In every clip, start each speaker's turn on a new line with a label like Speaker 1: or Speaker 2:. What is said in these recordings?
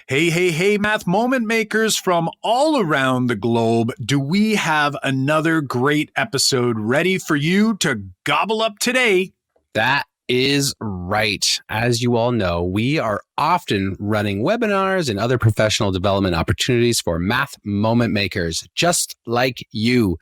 Speaker 1: Hey, math moment makers from all around the globe. Do we have another great episode ready for you to gobble up today?
Speaker 2: That is right. As you all know, we are often running webinars and other professional development opportunities for math moment makers, just like you,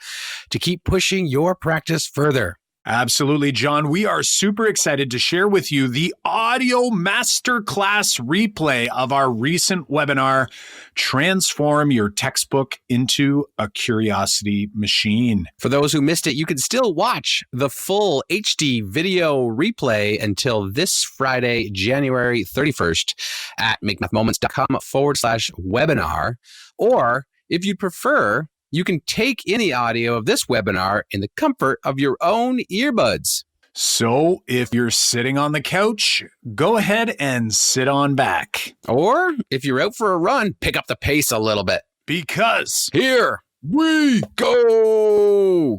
Speaker 2: to keep pushing your practice further.
Speaker 1: Absolutely, John. We are super excited to share with you the audio masterclass replay of our recent webinar, Transform Your Textbook into a Curiosity Machine.
Speaker 2: For those who missed it, you can still watch the full HD video replay until this Friday, January 31st at makemathmoments.com/webinar. Or if you'd prefer, you can take any audio of this webinar in the comfort of your own earbuds.
Speaker 1: So if you're sitting on the couch, go ahead and sit on back.
Speaker 2: Or if you're out for a run, pick up the pace a little bit.
Speaker 1: Because
Speaker 2: here we go!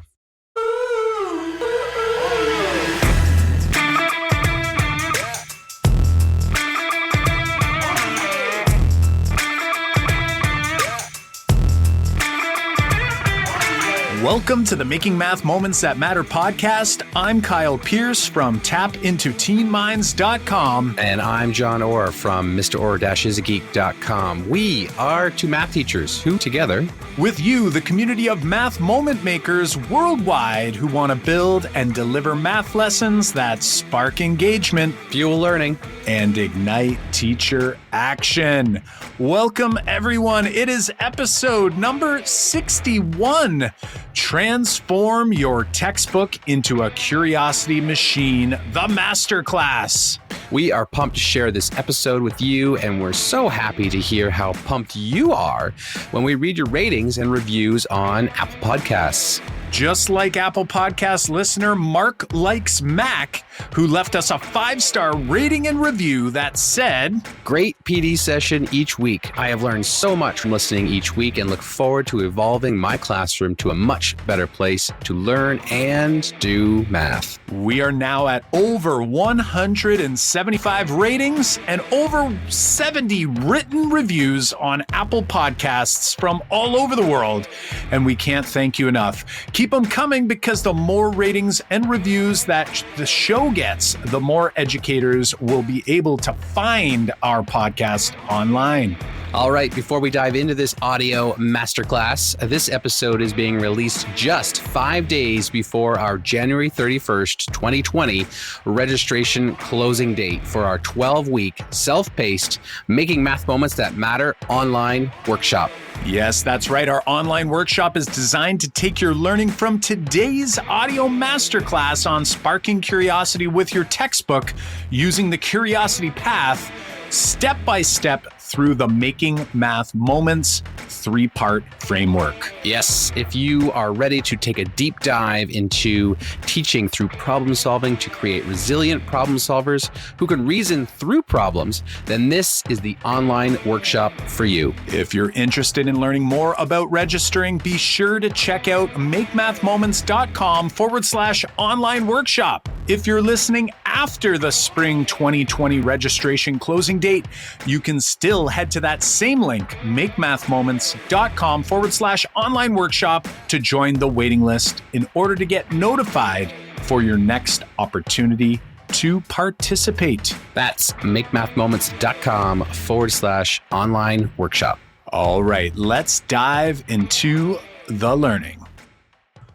Speaker 1: Welcome to the Making Math Moments That Matter podcast. I'm Kyle Pierce from tapintoteenminds.com.
Speaker 2: And I'm John Orr from mrorr-isageek.com. We are two math teachers who together,
Speaker 1: with you, the community of math moment makers worldwide who want to build and deliver math lessons that spark engagement,
Speaker 2: fuel learning,
Speaker 1: and ignite teacher action. Welcome, everyone. It is episode number 61. Transform your textbook into a curiosity machine, the masterclass.
Speaker 2: We are pumped to share this episode with you, and we're so happy to hear how pumped you are when we read your ratings and reviews on Apple Podcasts.
Speaker 1: Just like Apple Podcast listener Mark Likes Mac, who left us a 5-star rating and review that said,
Speaker 2: "Great PD session each week. I have learned so much from listening each week and look forward to evolving my classroom to a much better place to learn and do math."
Speaker 1: We are now at over 175 ratings and over 70 written reviews on Apple Podcasts from all over the world, and we can't thank you enough. Keep them coming, because the more ratings and reviews that the show gets, the more educators will be able to find our podcast online.
Speaker 2: All right, before we dive into this audio masterclass, this episode is being released just 5 days before our January 31st, 2020 registration closing date for our 12-week self-paced Making Math Moments That Matter online workshop.
Speaker 1: Yes, that's right. Our online workshop is designed to take your learning from today's audio masterclass on sparking curiosity with your textbook using the curiosity path step by step through the Making Math Moments 3-part framework.
Speaker 2: Yes, if you are ready to take a deep dive into teaching through problem solving to create resilient problem solvers who can reason through problems, then this is the online workshop for you.
Speaker 1: If you're interested in learning more about registering, be sure to check out makemathmoments.com/online workshop. If you're listening after the spring 2020 registration closing date, you can still head to that same link, makemathmoments.com/online workshop, to join the waiting list in order to get notified for your next opportunity to participate.
Speaker 2: That's makemathmoments.com/online workshop.
Speaker 1: All right, let's dive into the learning.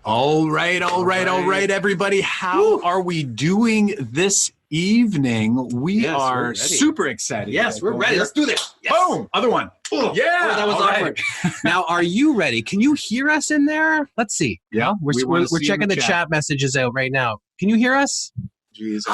Speaker 1: All right, everybody. How are we doing this evening? We are super excited.
Speaker 2: Yes, we're ready. Let's do this. Yes.
Speaker 1: Boom. Other one.
Speaker 2: Oh,
Speaker 1: yeah.
Speaker 2: that was awkward. Now, are you ready? Can you hear us in there? Let's see.
Speaker 1: Yeah.
Speaker 2: We're checking the chat messages out right now. Can you hear us?
Speaker 1: Jeez.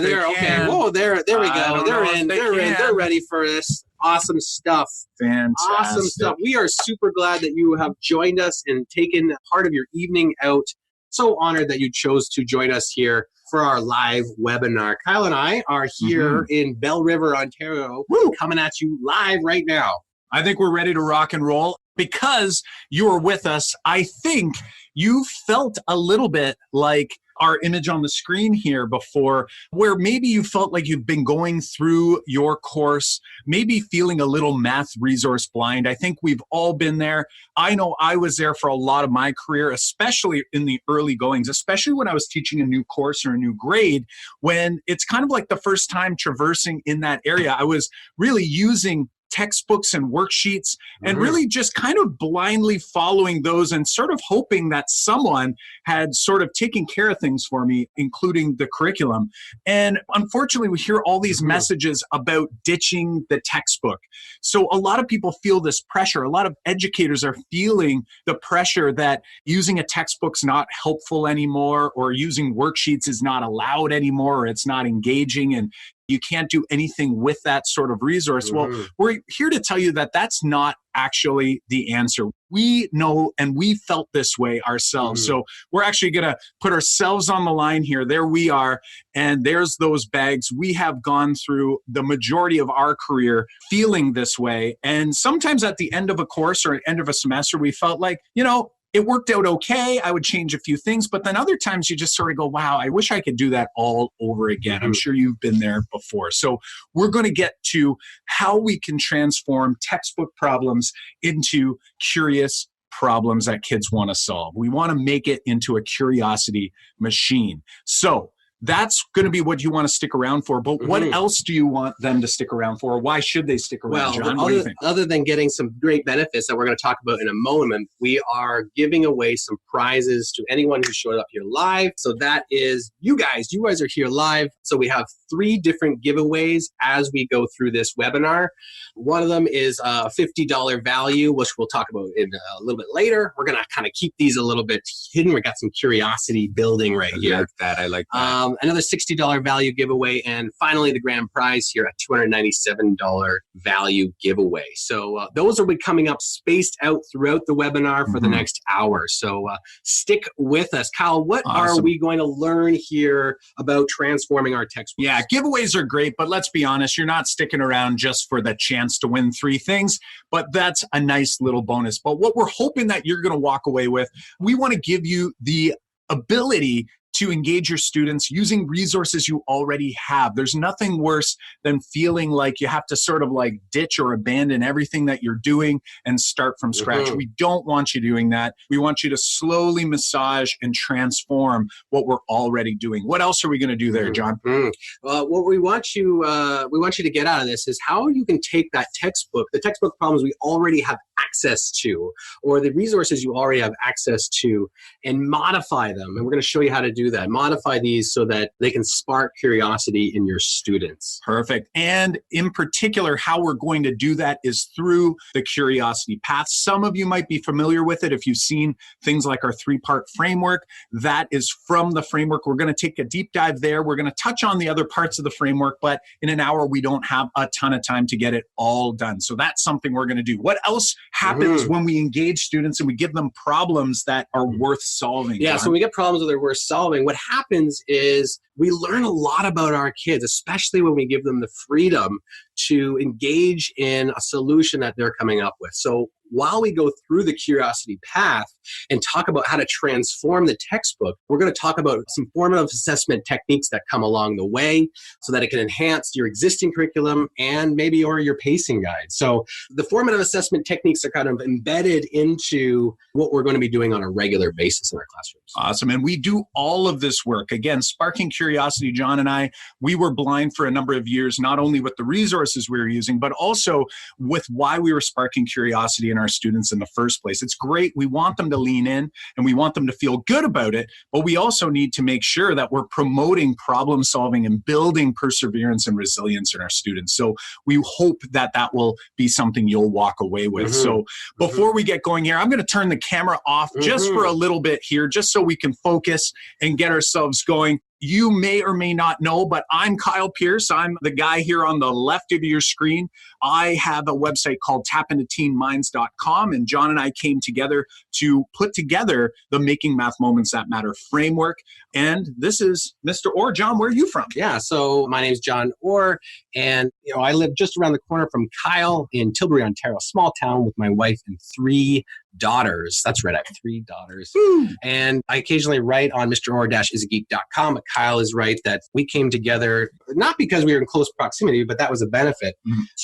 Speaker 2: There. Okay. Whoa, there we go. They're in. They're ready for this. Awesome stuff.
Speaker 1: Fantastic.
Speaker 2: Awesome stuff. We are super glad that you have joined us and taken part of your evening out. So honored that you chose to join us here for our live webinar. Kyle and I are here in Bell River, Ontario, coming at you live right now.
Speaker 1: I think we're ready to rock and roll. Because you are with us, I think you felt a little bit like our image on the screen here before, where maybe you felt like you've been going through your course, maybe feeling a little math resource blind. I think we've all been there. I know I was there for a lot of my career, especially in the early goings, especially when I was teaching a new course or a new grade, when it's kind of like the first time traversing in that area. I was really using textbooks and worksheets and really just kind of blindly following those and sort of hoping that someone had sort of taken care of things for me, including the curriculum. And unfortunately, we hear all these messages about ditching the textbook. So a lot of people feel this pressure. A lot of educators are feeling the pressure that using a textbook's not helpful anymore, or using worksheets is not allowed anymore, or it's not engaging, and you can't do anything with that sort of resource. Well, we're here to tell you that that's not actually the answer. We know, and we felt this way ourselves. So we're actually going to put ourselves on the line here. There we are, and there's those bags. We have gone through the majority of our career feeling this way. And sometimes at the end of a course or at the end of a semester, we felt like, it worked out okay. I would change a few things, but then other times you just sort of go, wow, I wish I could do that all over again. I'm sure you've been there before. So we're going to get to how we can transform textbook problems into curious problems that kids want to solve. We want to make it into a curiosity machine. So that's going to be what you want to stick around for. But what else do you want them to stick around for? Why should they stick around, John? What do you think?
Speaker 3: Other than getting some great benefits that we're going to talk about in a moment, we are giving away some prizes to anyone who showed up here live. So that is you guys. You guys are here live. So we have 3 different giveaways as we go through this webinar. One of them is a $50 value, which we'll talk about in a little bit later. We're going to kind of keep these a little bit hidden. We got some curiosity building right here.
Speaker 2: I like that.
Speaker 3: Another $60 value giveaway, and finally the grand prize here, a $297 value giveaway. So those will be coming up spaced out throughout the webinar for the next hour. So stick with us. Kyle, what are we going to learn here about transforming our textbooks?
Speaker 1: Yeah, giveaways are great, but let's be honest, you're not sticking around just for the chance to win 3 things, but that's a nice little bonus. But what we're hoping that you're going to walk away with, we want to give you the ability to engage your students using resources you already have. There's nothing worse than feeling like you have to sort of like ditch or abandon everything that you're doing and start from scratch. We don't want you doing that. We want you to slowly massage and transform what we're already doing. What else are we going to do there, John?
Speaker 3: What we want you to get out of this is how you can take that textbook, the textbook problems we already have access to, or the resources you already have access to, and modify them. And we're going to show you how to do that. Modify these so that they can spark curiosity in your students.
Speaker 1: Perfect. And in particular, how we're going to do that is through the curiosity path. Some of you might be familiar with it if you've seen things like our 3-part framework. That is from the framework. We're going to take a deep dive there. We're going to touch on the other parts of the framework, but in an hour, we don't have a ton of time to get it all done. So that's something we're going to do. What else happens when we engage students and we give them problems that are worth solving?
Speaker 3: Yeah,
Speaker 1: John?
Speaker 3: so when we get problems that are worth solving, what happens is we learn a lot about our kids, especially when we give them the freedom to engage in a solution that they're coming up with. So while we go through the curiosity path and talk about how to transform the textbook, we're going to talk about some formative assessment techniques that come along the way so that it can enhance your existing curriculum and maybe or your pacing guide. So the formative assessment techniques are kind of embedded into what we're going to be doing on a regular basis in our classrooms.
Speaker 1: Awesome. And we do all of this work. Again, sparking curiosity, John and I, we were blind for a number of years, not only with the resources we were using, but also with why we were sparking curiosity in our students in the first place. It's great. We want them to lean in and we want them to feel good about it, but we also need to make sure that we're promoting problem solving and building perseverance and resilience in our students. So we hope that that will be something you'll walk away with. So before we get going here, I'm going to turn the camera off just for a little bit here, just so we can focus and get ourselves going. You may or may not know, but I'm Kyle Pierce. I'm the guy here on the left of your screen. I have a website called tapintoteenminds.com, and John and I came together to put together the Making Math Moments That Matter framework. And this is Mr. Orr. John, where are you from?
Speaker 3: Yeah, so my name's John Orr, and I live just around the corner from Kyle in Tilbury, Ontario, a small town with my wife and 3 daughters. That's right, I have 3 daughters.
Speaker 1: Woo.
Speaker 3: And I occasionally write on mrorr-isageek.com, but Kyle is right that we came together, not because we were in close proximity, but that was a benefit,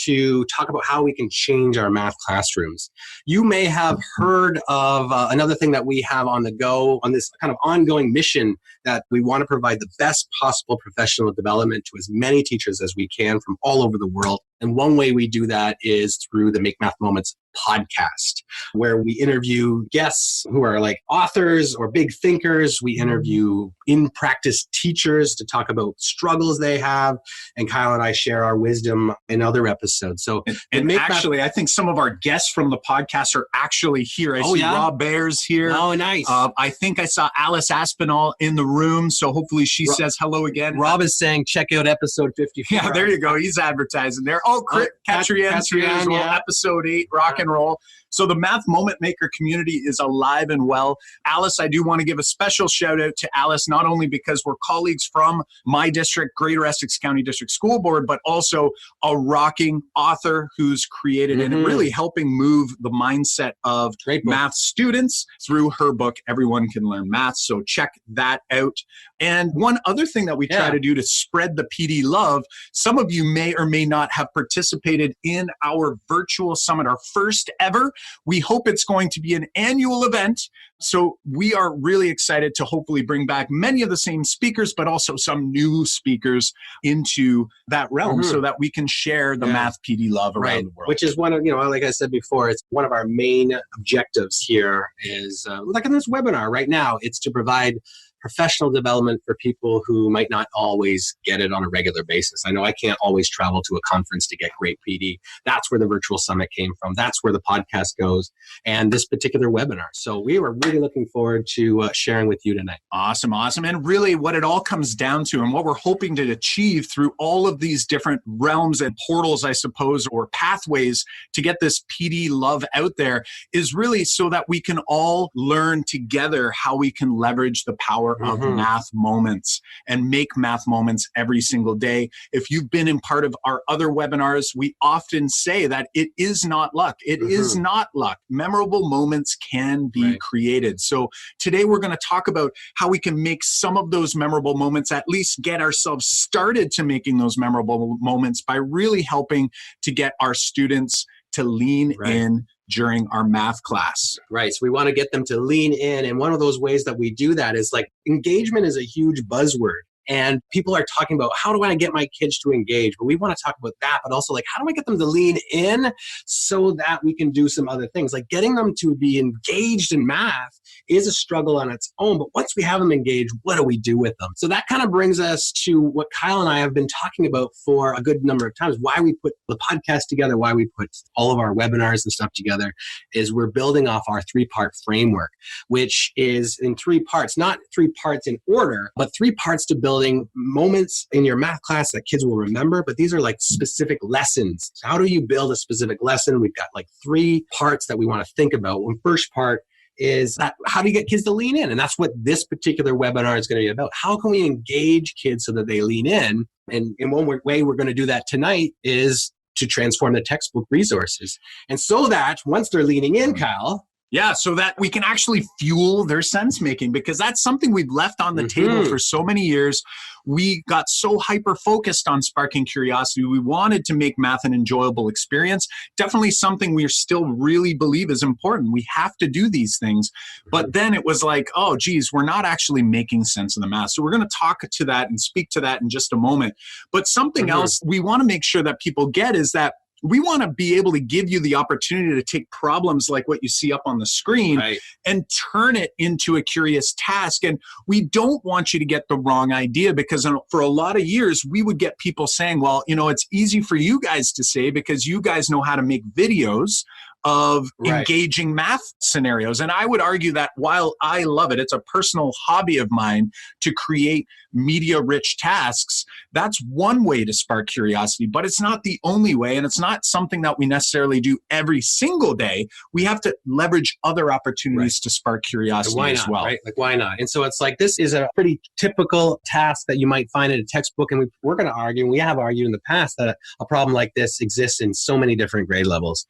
Speaker 3: to talk about how we can change our math classrooms. You may have heard of another thing that we have on the go on this kind of ongoing mission that we want to provide the best possible professional development to as many teachers as we can from all over the world. And one way we do that is through the Make Math Moments podcast, where we interview guests who are like authors or big thinkers. We interview in-practice teachers to talk about struggles they have. And Kyle and I share our wisdom in other episodes. So,
Speaker 1: and actually, I think some of our guests from the podcast are actually here. I see Rob Bears here.
Speaker 3: Oh, nice.
Speaker 1: I think I saw Alice Aspinall in the room. So hopefully she says hello again.
Speaker 3: Rob is saying, check out episode 54.
Speaker 1: Yeah, there you go. He's advertising there. Oh, Catrian's here as well. Episode 8, rock and roll. So the Math Moment Maker community is alive and well. Alice, I do want to give a special shout out to Alice, not only because we're colleagues from my district, Greater Essex County District School Board, but also a rocking author who's created and really helping move the mindset of math students through her book, Everyone Can Learn Math. So check that out. And one other thing that we try to do to spread the PD love, some of you may or may not have participated in our virtual summit, our first ever. We hope it's going to be an annual event. So we are really excited to hopefully bring back many of the same speakers, but also some new speakers into that realm so that we can share the math PD love around the world.
Speaker 3: Which is one of, like I said before, it's one of our main objectives here is, like in this webinar right now, it's to provide professional development for people who might not always get it on a regular basis. I know I can't always travel to a conference to get great PD. That's where the virtual summit came from. That's where the podcast goes and this particular webinar. So we were really looking forward to sharing with you tonight.
Speaker 1: Awesome. And really what it all comes down to and what we're hoping to achieve through all of these different realms and portals, I suppose, or pathways to get this PD love out there is really so that we can all learn together how we can leverage the power of math moments and make math moments every single day. If you've been in part of our other webinars, we often say that it is not luck. It is not luck. Memorable moments can be created. So today we're going to talk about how we can make some of those memorable moments, at least get ourselves started to making those memorable moments by really helping to get our students to lean in during our math class.
Speaker 3: Right. So we want to get them to lean in. And one of those ways that we do that is like engagement is a huge buzzword. And people are talking about how do I get my kids to engage? But we want to talk about that, but also like how do I get them to lean in so that we can do some other things? Like getting them to be engaged in math is a struggle on its own. But once we have them engaged, what do we do with them? So that kind of brings us to what Kyle and I have been talking about for a good number of times. Why we put the podcast together, why we put all of our webinars and stuff together is we're building off our 3-part framework, which is in 3 parts, not 3 parts in order, but 3 parts to building moments in your math class that kids will remember, but these are like specific lessons. So how do you build a specific lesson? We've got like 3 parts that we want to think about. One first part is that how do you get kids to lean in? And that's what this particular webinar is going to be about. How can we engage kids so that they lean in? And in one way we're going to do that tonight is to transform the textbook resources. And so that once they're leaning in, Kyle,
Speaker 1: yeah, so that we can actually fuel their sense making, because that's something we've left on the table for so many years. We got so hyper-focused on sparking curiosity. We wanted to make math an enjoyable experience. Definitely something we still really believe is important. We have to do these things. But then it was like, oh, geez, we're not actually making sense of the math. So we're going to talk to that and speak to that in just a moment. But something else we want to make sure that people get is that we want to be able to give you the opportunity to take problems like what you see up on the screen and turn it into a curious task. And we don't want you to get the wrong idea, because for a lot of years, we would get people saying, well, it's easy for you guys to say because you guys know how to make videos. of
Speaker 3: Right.
Speaker 1: engaging math scenarios. And I would argue that while I love it, it's a personal hobby of mine to create media-rich tasks. That's one way to spark curiosity, but it's not the only way. And it's not something that we necessarily do every single day. We have to leverage other opportunities to spark curiosity
Speaker 3: why
Speaker 1: as
Speaker 3: not,
Speaker 1: well.
Speaker 3: right? Like, why not? And so it's like, this is a pretty typical task that you might find in a textbook. And we're going to argue, and we have argued in the past, that a problem like this exists in so many different grade levels.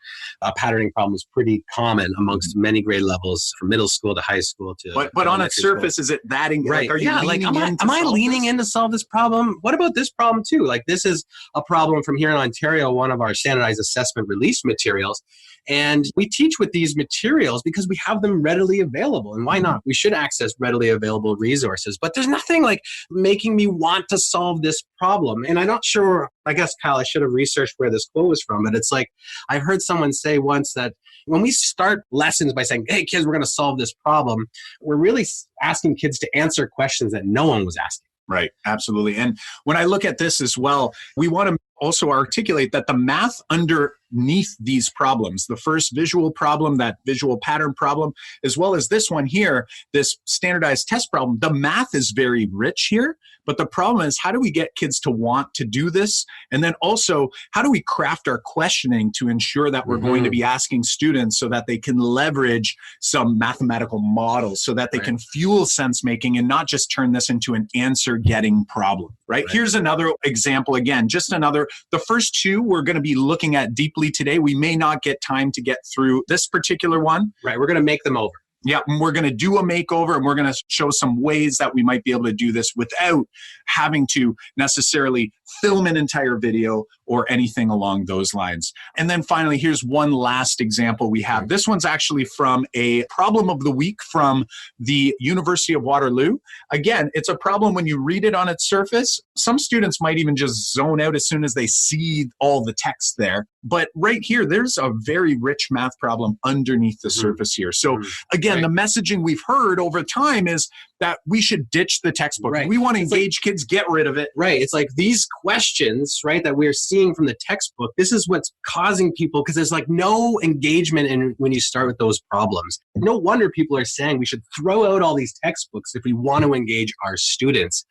Speaker 3: Patterning problem is pretty common amongst many grade levels, from middle school to high school to.
Speaker 1: But on its surface, is it that?
Speaker 3: Right.
Speaker 1: Like, are you
Speaker 3: am I leaning in to solve this problem? What about this problem too? Like, this is a problem from here in Ontario, one of our standardized assessment release materials. And we teach with these materials because we have them readily available. And why not? We should access readily available resources. But there's nothing like making me want to solve this problem. And I'm not sure, I guess, Kyle, I should have researched where this quote was from. But it's like, I've heard someone say once that when we start lessons by saying, hey, kids, we're going to solve this problem, we're really asking kids to answer questions that no one was asking.
Speaker 1: Right, absolutely. And when I look at this as well, we want to also articulate that the math underneath these problems, the first visual problem, that visual pattern problem, as well as this one here, this standardized test problem, the math is very rich here. But the problem is, how do we get kids to want to do this? And then also, how do we craft our questioning to ensure that we're going to be asking students so that they can leverage some mathematical models, so that they can fuel sense making and not just turn this into an answer getting problem, right? Here's another example. Again, just another, the first two we're going to be looking at deeply today. We may not get time to get through this particular one.
Speaker 3: Right. We're going to make them over.
Speaker 1: Yeah, and we're going to do a makeover, and we're going to show some ways that we might be able to do this without having to necessarily film an entire video or anything along those lines. And then finally, here's one last example we have. This one's actually from a problem of the week from the University of Waterloo. Again, it's a problem when you read it on its surface. Some students might even just zone out as soon as they see all the text there. But right here, there's a very rich math problem underneath the surface here. So again, the messaging we've heard over time is that we should ditch the textbook.
Speaker 3: Right.
Speaker 1: We want to engage kids, get rid of it.
Speaker 3: Right. It's like these questions, right, that we're seeing from the textbook, this is what's causing people, because there's like no engagement in when you start with those problems. No wonder people are saying we should throw out all these textbooks if we want to engage our students.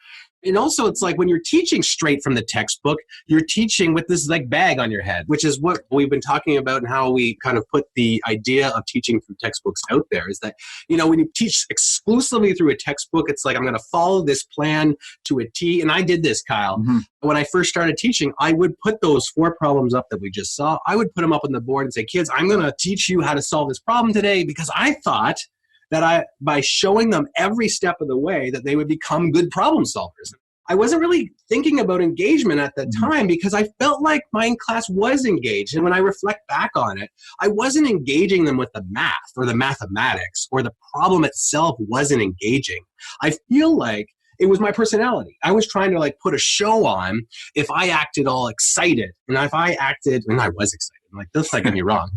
Speaker 3: And also, it's like when you're teaching straight from the textbook, you're teaching with this like bag on your head, which is what we've been talking about and how we kind of put the idea of teaching through textbooks out there is that, you know, when you teach exclusively through a textbook, it's like, I'm going to follow this plan to a T. And I did this, Kyle. When I first started teaching, I would put those 4 problems up that we just saw. I would put them up on the board and say, kids, I'm going to teach you how to solve this problem today, because I thought that by showing them every step of the way, that they would become good problem solvers. I wasn't really thinking about engagement at the time because I felt like my class was engaged. And when I reflect back on it, I wasn't engaging them with the math or the mathematics, or the problem itself wasn't engaging. I feel like it was my personality. I was trying to like put a show on if I acted all excited. And if I acted, and I was excited. Like, don't get me wrong.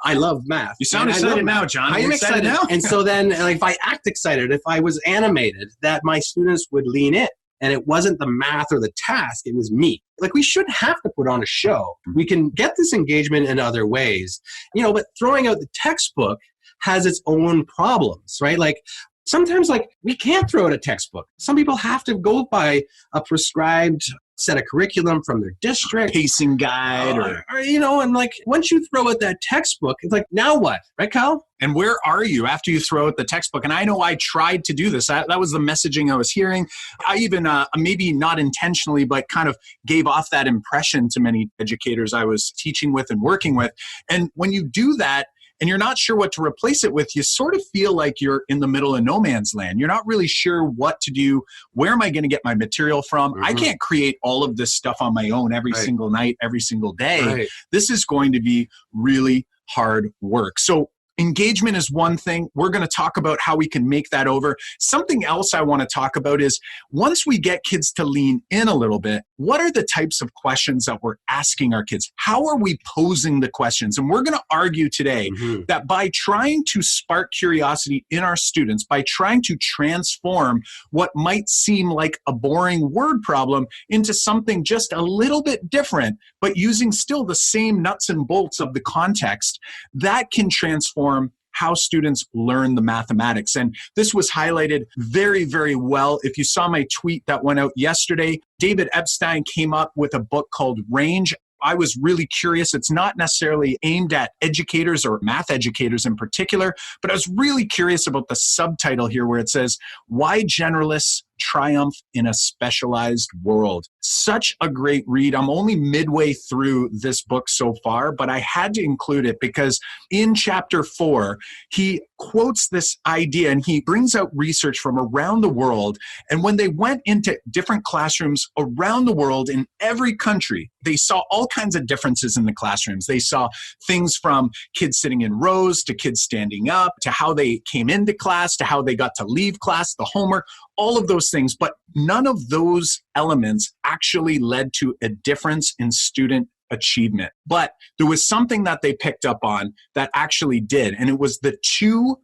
Speaker 3: I love math.
Speaker 1: You sound excited now, John.
Speaker 3: I am excited now. And so then, like, if I act excited, if I was animated, that my students would lean in. And it wasn't the math or the task, it was me. Like, we shouldn't have to put on a show. We can get this engagement in other ways. You know, but throwing out the textbook has its own problems, right? Like, sometimes, like, we can't throw out a textbook. Some people have to go by a prescribed set of curriculum from their district.
Speaker 1: Pacing guide
Speaker 3: or, you know, and like, once you throw out that textbook, it's like, now what? Right, Kyle?
Speaker 1: And where are you after you throw out the textbook? And I know I tried to do this. That was the messaging I was hearing. I even, maybe not intentionally, but kind of gave off that impression to many educators I was teaching with and working with. And when you do that, and you're not sure what to replace it with, you sort of feel like you're in the middle of no man's land. You're not really sure what to do. Where am I going to get my material from? I can't create all of this stuff on my own every single night, every single day. This is going to be really hard work. So engagement is one thing. We're going to talk about how we can make that over. Something else I want to talk about is once we get kids to lean in a little bit, what are the types of questions that we're asking our kids? How are we posing the questions? And we're going to argue today that by trying to spark curiosity in our students, by trying to transform what might seem like a boring word problem into something just a little bit different, but using still the same nuts and bolts of the context, that can transform how students learn the mathematics. And this was highlighted very, very well. If you saw my tweet that went out yesterday, David Epstein came up with a book called Range. I was really curious. It's not necessarily aimed at educators or math educators in particular, but I was really curious about the subtitle here where it says, Why Generalists Triumph in a Specialized World. Such a great read. I'm only midway through this book so far, but I had to include it because in chapter 4, he quotes this idea and he brings out research from around the world. And when they went into different classrooms around the world in every country, they saw all kinds of differences in the classrooms. They saw things from kids sitting in rows to kids standing up to how they came into class to how they got to leave class, the homework, all of those things. But none of those elements actually led to a difference in student achievement. But there was something that they picked up on that actually did. And it was the two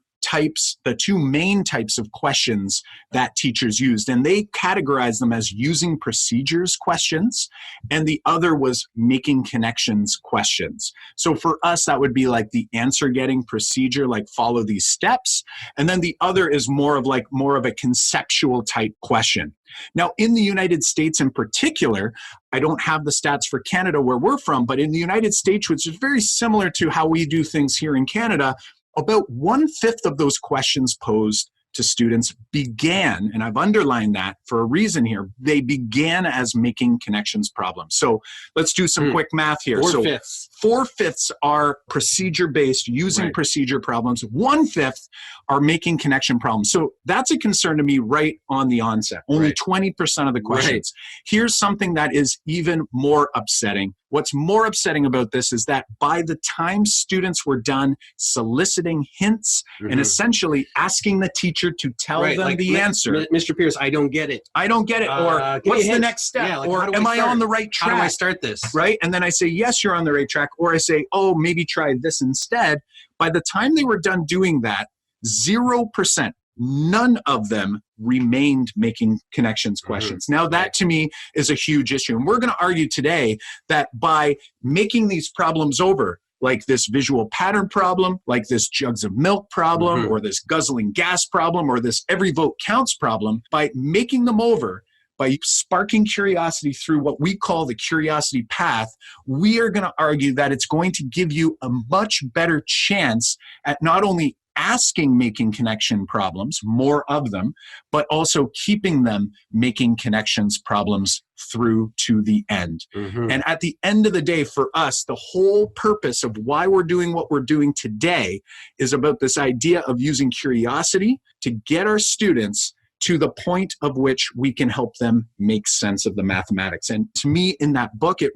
Speaker 1: main types of questions that teachers used. And they categorized them as using procedures questions. And the other was making connections questions. So for us, that would be like the answer getting procedure, like follow these steps. And then the other is more of a conceptual type question. Now, in the United States in particular, I don't have the stats for Canada where we're from, but in the United States, which is very similar to how we do things here in Canada, about 1/5 of those questions posed to students began, and I've underlined that for a reason here, they began as making connections problems. So let's do some quick math here.
Speaker 3: 4/5.
Speaker 1: 4/5 are procedure-based, using procedure problems. 1/5 are making connection problems. So that's a concern to me right on the onset. Only 20% of the questions. Here's something that is even more upsetting. What's more upsetting about this is that by the time students were done soliciting hints and essentially asking the teacher to tell them the answer.
Speaker 3: Mr. Pierce, I don't get it.
Speaker 1: I don't get it. Or what's the next step?
Speaker 3: Yeah,
Speaker 1: or am I on the right track?
Speaker 3: How do I start this?
Speaker 1: Right? And then I say, yes, you're on the right track. Or I say, oh, maybe try this instead. By the time they were done doing that, 0%, none of them remained making connections questions. Now, that to me is a huge issue. And we're going to argue today that by making these problems over, like this visual pattern problem, like this jugs of milk problem, or this guzzling gas problem, or this every vote counts problem, by making them over, by sparking curiosity through what we call the curiosity path, we are going to argue that it's going to give you a much better chance at not only asking making connection problems, more of them, but also keeping them making connections problems through to the end. And at the end of the day, for us, the whole purpose of why we're doing what we're doing today is about this idea of using curiosity to get our students to the point of which we can help them make sense of the mathematics. And to me, in that book, it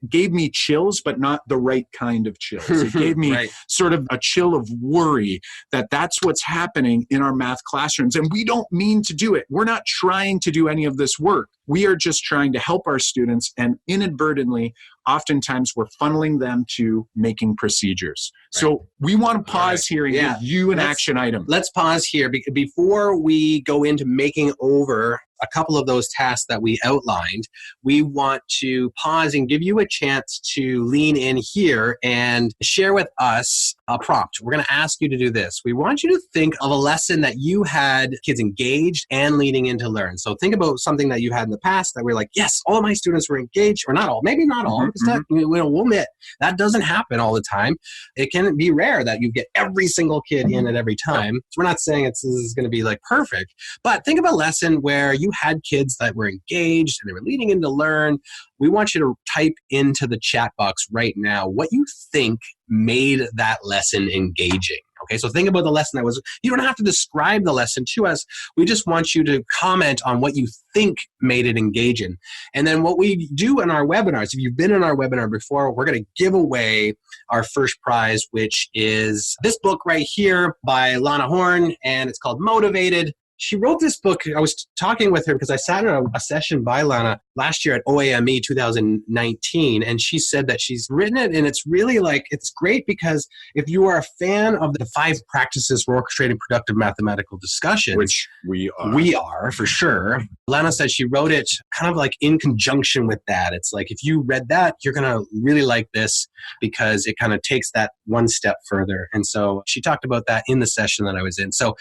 Speaker 1: gave me chills, but not the right kind of chills. It gave me sort of a chill of worry that that's what's happening in our math classrooms. And we don't mean to do it. We're not trying to do any of this work. We are just trying to help our students, and inadvertently, oftentimes we're funneling them to making procedures. So we want to pause here and give you an action item.
Speaker 3: Let's pause here before we go into making over a couple of those tasks that we outlined. We want to pause and give you a chance to lean in here and share with us a prompt. We're going to ask you to do this. We want you to think of a lesson that you had kids engaged and leaning in to learn. So think about something that you had in the past that we're like, yes, all of my students were engaged, or not all, maybe not all. We'll admit that doesn't happen all the time. It can be rare that you get every single kid in at every time. So we're not saying this is going to be like perfect, but think of a lesson where you had kids that were engaged and they were leaning in to learn. We want you to type into the chat box right now what you think made that lesson engaging. Okay, so think about the lesson that was, you don't have to describe the lesson to us. We just want you to comment on what you think made it engaging. And then what we do in our webinars, if you've been in our webinar before, we're going to give away our first prize, which is this book right here by Lana Horn, and it's called Motivated. She wrote this book. I was talking with her because I sat in a session by Lana last year at OAME 2019, and she said that she's written it, and it's really like, it's great because if you are a fan of the 5 practices for orchestrating productive mathematical discussion,
Speaker 1: Which we are
Speaker 3: for sure. Lana said she wrote it kind of like in conjunction with that. It's like, if you read that, you're going to really like this because it kind of takes that one step further. And so she talked about that in the session that I was in. So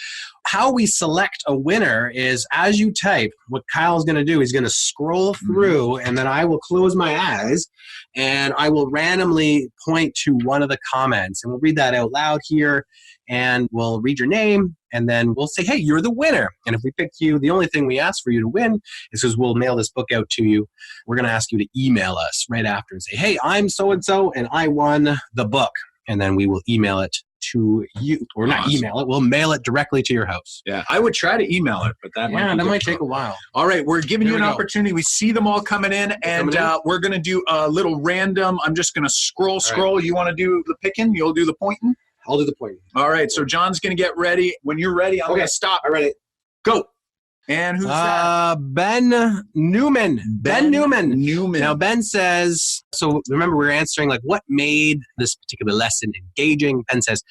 Speaker 3: how we select a winner is, as you type, what Kyle's going to do, he's going to scroll through, and then I will close my eyes and I will randomly point to one of the comments, and we'll read that out loud here, and we'll read your name, and then we'll say, hey, you're the winner. And if we pick you, the only thing we ask for you to win is because we'll mail this book out to you. We're going to ask you to email us right after and say, hey, I'm so-and-so, and I won the book. And then we will email it to you, or not email it, we'll mail it directly to your house.
Speaker 1: Yeah, I would try to email it, but that
Speaker 3: might take a while.
Speaker 1: All right, we're giving you an opportunity. We see them all coming in, and we're going to do a little random. I'm just going to scroll. Right. You want to do the picking? You'll do the pointing?
Speaker 3: I'll do the pointing.
Speaker 1: All right, so John's going to get ready. When you're ready, I'm going to stop.
Speaker 3: I'm ready.
Speaker 1: Go. And who's that?
Speaker 3: Ben Newman. Ben Newman.
Speaker 1: Now,
Speaker 3: Ben says, so remember we were answering like what made this particular lesson engaging. Ben says,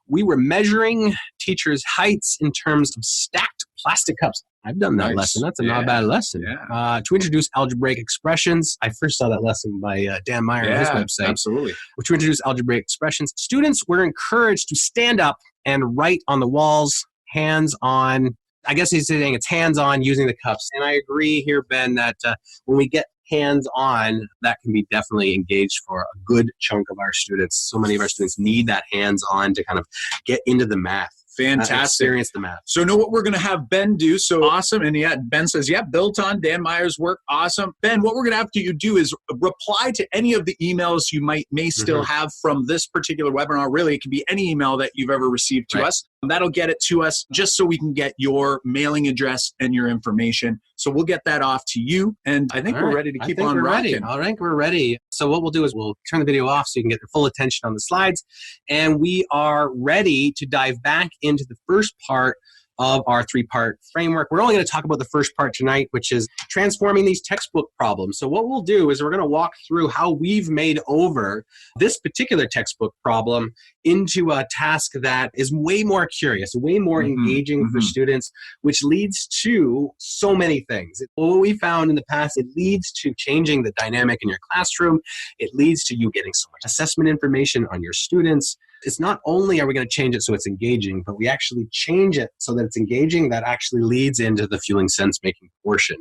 Speaker 3: we were measuring teachers' heights in terms of stacked plastic cups. I've done that lesson. That's not bad lesson.
Speaker 1: Yeah.
Speaker 3: To introduce algebraic expressions. I first saw that lesson by Dan Meyer on his website.
Speaker 1: Absolutely.
Speaker 3: To introduce algebraic expressions. Students were encouraged to stand up and write on the walls, hands on. I guess he's saying it's hands-on using the cups. And I agree here, Ben, that when we get hands-on, that can be definitely engaged for a good chunk of our students. So many of our students need that hands-on to kind of get into the math.
Speaker 1: Fantastic.
Speaker 3: Experience the math.
Speaker 1: So know what we're going to have Ben do. So awesome. And Ben says, built on Dan Meyer's work. Awesome. Ben, what we're going to have you do is reply to any of the emails you may still have from this particular webinar. Really, it can be any email that you've ever received to us. That'll get it to us just so we can get your mailing address and your information. So we'll get that off to you. And I think we're ready to keep on rocking.
Speaker 3: All right, we're ready. So what we'll do is we'll turn the video off so you can get your full attention on the slides. And we are ready to dive back into the first part of our 3-part framework. We're only going to talk about the first part tonight, which is transforming these textbook problems. So what we'll do is we're going to walk through how we've made over this particular textbook problem into a task that is way more curious, way more engaging for students, which leads to so many things. What we found in the past, it leads to changing the dynamic in your classroom. It leads to you getting so much assessment information on your students. It's not only are we going to change it so it's engaging, but we actually change it so that it's engaging. That actually leads into the fueling sense-making portion.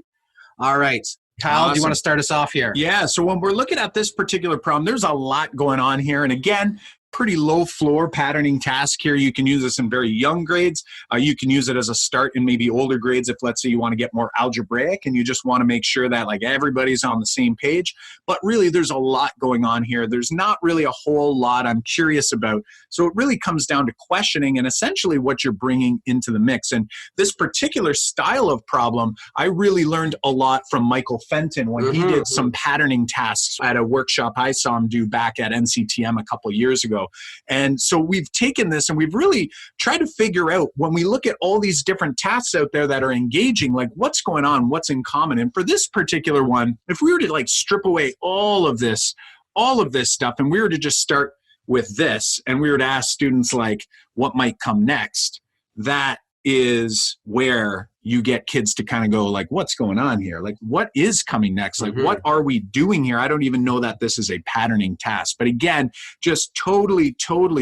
Speaker 3: All right. Kyle, do you want to start us off here?
Speaker 1: Yeah, so when we're looking at this particular problem, there's a lot going on here. And again, pretty low floor patterning task here. You can use this in very young grades. You can use it as a start in maybe older grades if, let's say, you want to get more algebraic and you just want to make sure that like everybody's on the same page. But really, there's a lot going on here. There's not really a whole lot I'm curious about. So it really comes down to questioning and essentially what you're bringing into the mix. And this particular style of problem, I really learned a lot from Michael Fenton when he did some patterning tasks at a workshop I saw him do back at NCTM a couple years ago. And so we've taken this and we've really tried to figure out when we look at all these different tasks out there that are engaging, like what's going on, what's in common. And for this particular one, if we were to like strip away all of this stuff and we were to just start with this and we were to ask students like what might come next, that is where you get kids to kind of go like, what's going on here? Like, what is coming next? Like, what are we doing here? I don't even know that this is a patterning task. But again, just totally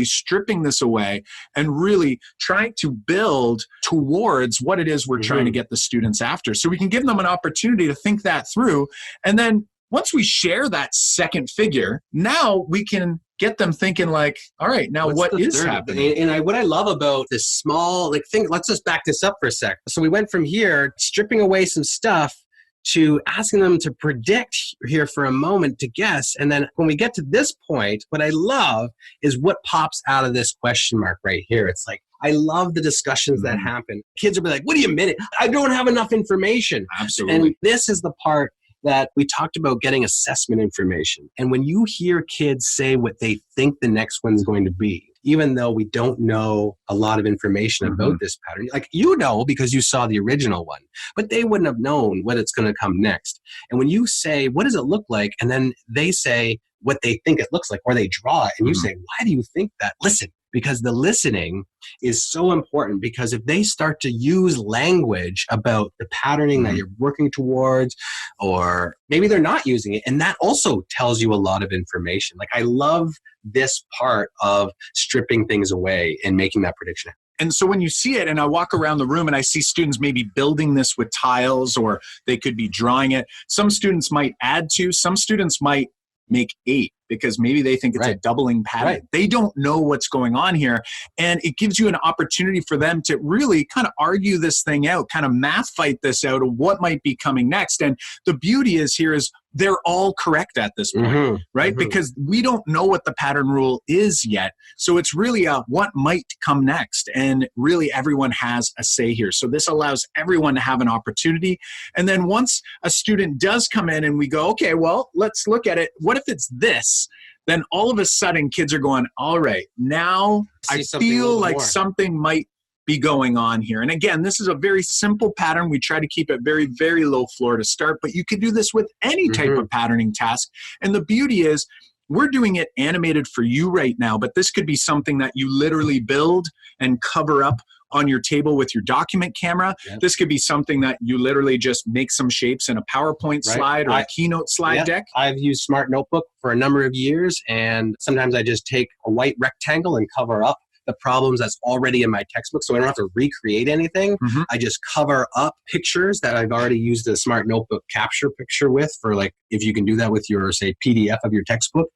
Speaker 1: stripping this away and really trying to build towards what it is we're trying to get the students after. So we can give them an opportunity to think that through. And then once we share that second figure, now we can get them thinking like, all right, now what is happening?
Speaker 3: And what I love about this small thing, let's just back this up for a sec. So we went from here, stripping away some stuff to asking them to predict here for a moment, to guess. And then when we get to this point, what I love is what pops out of this question mark right here. It's like, I love the discussions that happen. Kids will be like, what do you mean? I don't have enough information.
Speaker 1: Absolutely.
Speaker 3: And this is the part that we talked about, getting assessment information. And when you hear kids say what they think the next one's going to be, even though we don't know a lot of information about this pattern, like you know because you saw the original one, but they wouldn't have known what it's going to come next. And when you say, what does it look like? And then they say what they think it looks like, or they draw it, and you say, why do you think that? Listen. Because the listening is so important, because if they start to use language about the patterning that you're working towards, or maybe they're not using it, and that also tells you a lot of information. Like, I love this part of stripping things away and making that prediction.
Speaker 1: And so when you see it, and I walk around the room and I see students maybe building this with tiles, or they could be drawing it. Some students might add to, some students might make 8 because maybe they think it's a doubling pattern. They don't know what's going on here. And it gives you an opportunity for them to really kind of argue this thing out, kind of math fight this out of what might be coming next. And the beauty is here is they're all correct at this point, right? Because we don't know what the pattern rule is yet. So it's really a what might come next. And really everyone has a say here. So this allows everyone to have an opportunity. And then once a student does come in and we go, okay, well, let's look at it. What if it's this? Then all of a sudden kids are going, all right, now I feel like something might be going on here. And again, this is a very simple pattern. We try to keep it very, very low floor to start, but you can do this with any type of patterning task. And the beauty is we're doing it animated for you right now, but this could be something that you literally build and cover up on your table with your document camera. This could be something that you literally just make some shapes in a PowerPoint slide or a Keynote slide deck.
Speaker 3: I've used Smart Notebook for a number of years, and sometimes I just take a white rectangle and cover up the problems that's already in my textbook, so I don't have to recreate anything. I just cover up pictures that I've already used a Smart Notebook capture picture with, for like, if you can do that with your, say, PDF of your textbook,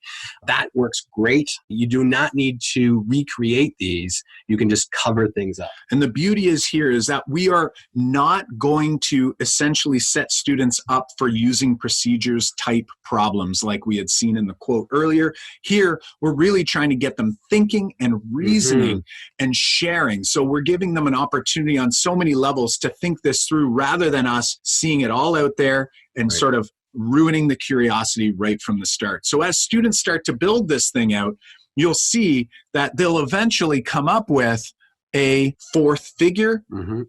Speaker 3: that works great. You do not need to recreate these. You can just cover things up.
Speaker 1: And the beauty is here is that we are not going to essentially set students up for using procedures type problems like we had seen in the quote earlier. Here, we're really trying to get them thinking and reasoning and sharing. So we're giving them an opportunity on so many levels to think this through, rather than us seeing it all out there and sort of ruining the curiosity right from the start. So as students start to build this thing out, you'll see that they'll eventually come up with a fourth figure.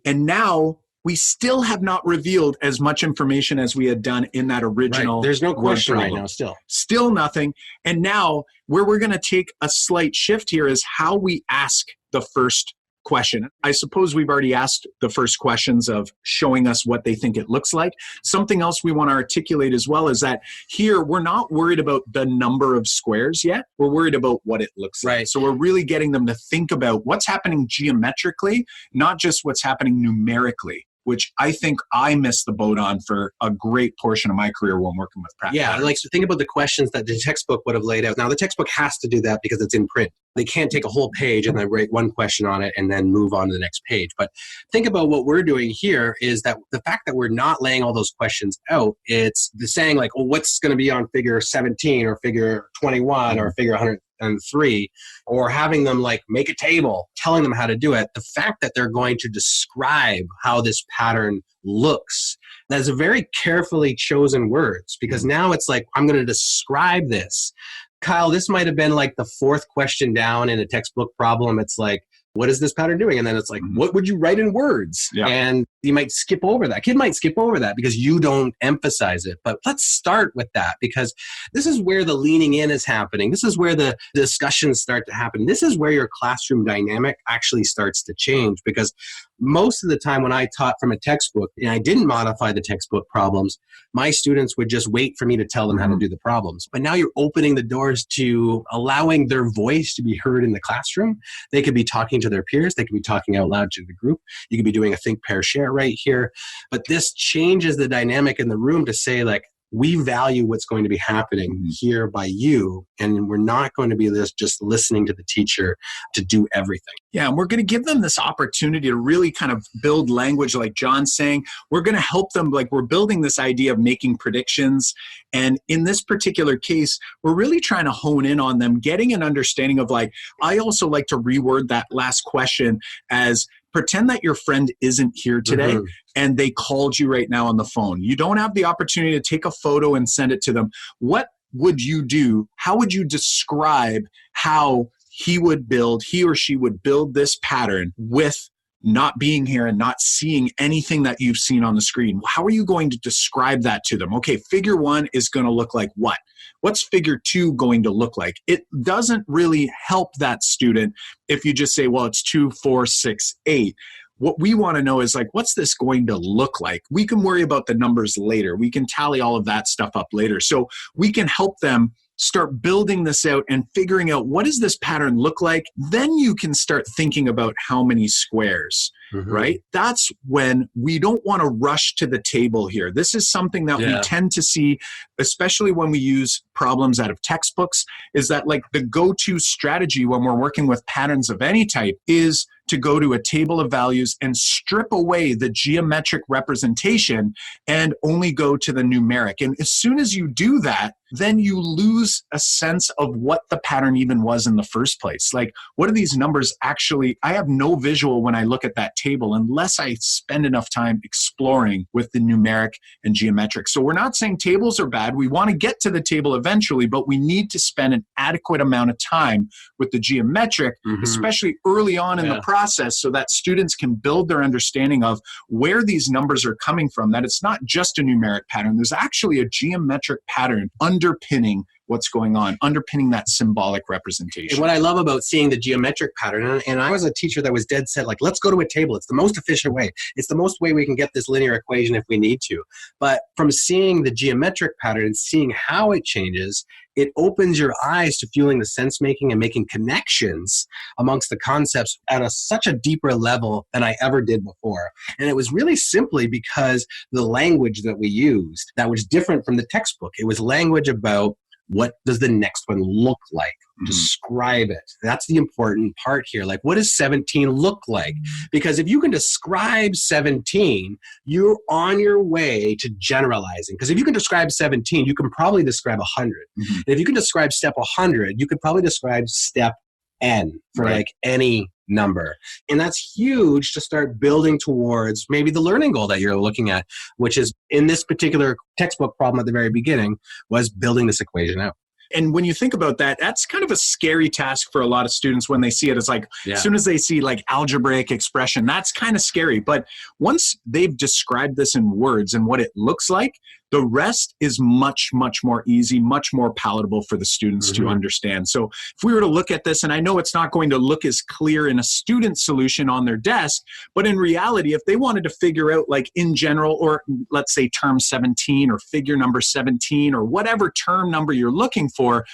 Speaker 1: And now we still have not revealed as much information as we had done in that original.
Speaker 3: There's no question right
Speaker 1: problem.
Speaker 3: now
Speaker 1: Still nothing. And now where we're going to take a slight shift here is how we ask the first question. I suppose we've already asked the first questions of showing us what they think it looks like. Something else we want to articulate as well is that here we're not worried about the number of squares yet. We're worried about what it looks like. So we're really getting them to think about what's happening geometrically, not just what's happening numerically, which I think I missed the boat on for a great portion of my career when working with practice.
Speaker 3: Yeah, like, so think about the questions that the textbook would have laid out. Now, the textbook has to do that because it's in print. They can't take a whole page and then write one question on it and then move on to the next page. But think about what we're doing here is that the fact that we're not laying all those questions out, it's the saying like, well, what's going to be on figure 17 or figure 21 or figure 103, or having them like make a table, telling them how to do it. The fact that they're going to describe how this pattern looks, that's a very carefully chosen words, because now it's like, I'm going to describe this. Kyle, this might have been like the fourth question down in a textbook problem. It's like, what is this pattern doing? And then it's like, what would you write in words? And you might skip over that. Kid might skip over that because you don't emphasize it. But let's start with that, because this is where the leaning in is happening. This is where the discussions start to happen. This is where your classroom dynamic actually starts to change, because most of the time when I taught from a textbook and I didn't modify the textbook problems, my students would just wait for me to tell them how to do the problems. But now you're opening the doors to allowing their voice to be heard in the classroom. They could be talking to their peers. They could be talking out loud to the group. You could be doing a think, pair, share right here. But this changes the dynamic in the room to say, like, we value what's going to be happening here by you, and we're not going to be just listening to the teacher to do everything.
Speaker 1: Yeah, and we're going to give them this opportunity to really kind of build language, like John's saying. We're going to help them, like we're building this idea of making predictions. And in this particular case, we're really trying to hone in on them, getting an understanding of like, I also like to reword that last question as, pretend that your friend isn't here today and they called you right now on the phone. You don't have the opportunity to take a photo and send it to them. What would you do? How would you describe how he or she would build this pattern with not being here and not seeing anything that you've seen on the screen? How are you going to describe that to them? Okay, figure 1 is going to look like what? What's figure 2 going to look like? It doesn't really help that student if you just say, well, it's 2, 4, 6, 8. What we want to know is like, what's this going to look like? We can worry about the numbers later. We can tally all of that stuff up later. So we can help them start building this out and figuring out, what does this pattern look like? Then you can start thinking about how many squares, right? That's when we don't want to rush to the table here. This is something that we tend to see, especially when we use problems out of textbooks, is that like the go-to strategy when we're working with patterns of any type is to go to a table of values and strip away the geometric representation and only go to the numeric. And as soon as you do that, then you lose a sense of what the pattern even was in the first place. Like, what are these numbers actually? I have no visual when I look at that table unless I spend enough time exploring with the numeric and geometric. So we're not saying tables are bad. We want to get to the table eventually, but we need to spend an adequate amount of time with the geometric, especially early on in the process, so that students can build their understanding of where these numbers are coming from, that it's not just a numeric pattern. There's actually a geometric pattern underpinning what's going on, underpinning that symbolic representation.
Speaker 3: And what I love about seeing the geometric pattern, and I was a teacher that was dead set, like, let's go to a table. It's the most efficient way. It's the most way we can get this linear equation if we need to. But from seeing the geometric pattern and seeing how it changes, it opens your eyes to fueling the sense making and making connections amongst the concepts at such a deeper level than I ever did before. And it was really simply because the language that we used that was different from the textbook. It was language about, what does the next one look like? Describe it. That's the important part here. Like, what does 17 look like? Because if you can describe 17, you're on your way to generalizing. Because if you can describe 17, you can probably describe 100. And if you can describe step 100, you could probably describe step N for like any number. And that's huge to start building towards maybe the learning goal that you're looking at, which is, in this particular textbook problem at the very beginning, was building this equation out.
Speaker 1: And when you think about that, that's kind of a scary task for a lot of students when they see it. It's like, as soon as they see like algebraic expression, that's kind of scary. But once they've described this in words and what it looks like, the rest is much, much more easy, much more palatable for the students to understand. So if we were to look at this, and I know it's not going to look as clear in a student solution on their desk, but in reality, if they wanted to figure out, like in general, or let's say term 17 or figure number 17 or whatever term number you're looking for,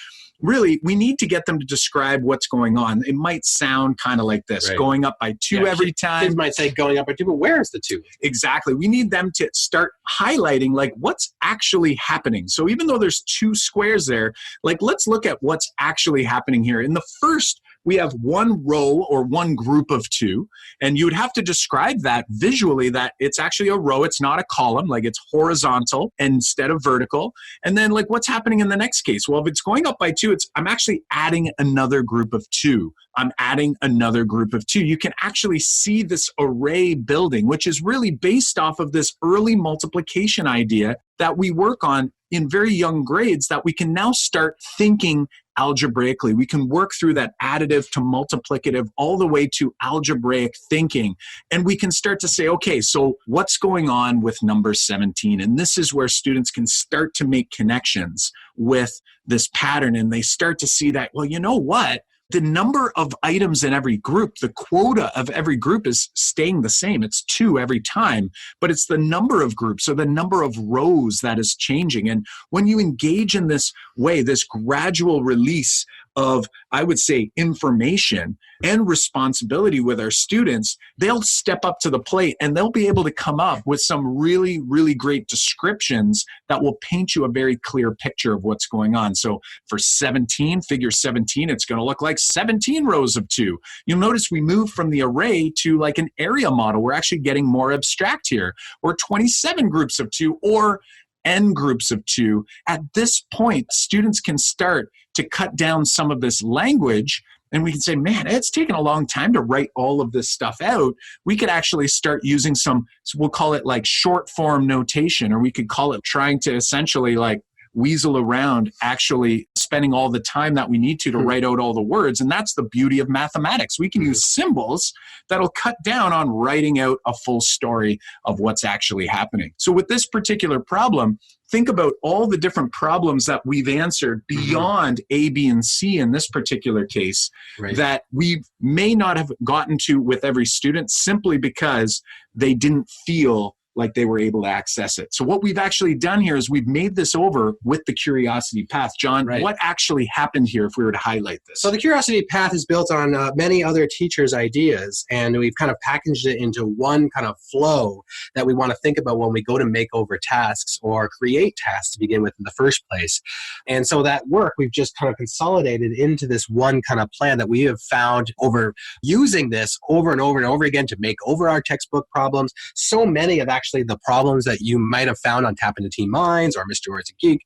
Speaker 1: really, we need to get them to describe what's going on. It might sound kind of like this, going up by 2 every time.
Speaker 3: Kids might say going up by 2, but where is the 2?
Speaker 1: Exactly. We need them to start highlighting like what's actually happening. So even though there's 2 squares there, like let's look at what's actually happening here. In the first, we have one row or one group of 2, and you would have to describe that visually, that it's actually a row. It's not a column, like it's horizontal instead of vertical. And then like what's happening in the next case? Well, if it's going up by 2, I'm actually adding another group of 2. I'm adding another group of 2. You can actually see this array building, which is really based off of this early multiplication idea that we work on in very young grades, that we can now start thinking algebraically. We can work through that additive to multiplicative all the way to algebraic thinking. And we can start to say, okay, so what's going on with number 17? And this is where students can start to make connections with this pattern. And they start to see that, well, you know what? The number of items in every group, the quota of every group is staying the same. It's 2 every time, but it's the number of groups, or the number of rows, that is changing. And when you engage in this way, this gradual release of, I would say, information and responsibility with our students, they'll step up to the plate and they'll be able to come up with some really, really great descriptions that will paint you a very clear picture of what's going on. So for 17, figure 17, it's going to look like 17 rows of 2. You'll notice we move from the array to like an area model. We're actually getting more abstract here, or 27 groups of 2, or n groups of 2. At this point, students can start to cut down some of this language, and we can say, man, it's taken a long time to write all of this stuff out. We could actually start using some, so we'll call it like short form notation, or we could call it trying to essentially like weasel around actually spending all the time that we need to write out all the words. And that's the beauty of mathematics. We can use symbols that'll cut down on writing out a full story of what's actually happening. So with this particular problem, think about all the different problems that we've answered beyond A, B, and C in this particular case, that we may not have gotten to with every student simply because they didn't feel like they were able to access it. So what we've actually done here is we've made this over with the curiosity path. John, what actually happened here if we were to highlight this?
Speaker 3: So the curiosity path is built on many other teachers' ideas, and we've kind of packaged it into one kind of flow that we want to think about when we go to make over tasks or create tasks to begin with in the first place. And so that work we've just kind of consolidated into this one kind of plan that we have found over using this over and over and over again to make over our textbook problems. So many of actually the problems that you might have found on Tap Into Teen Minds or mrorr-geek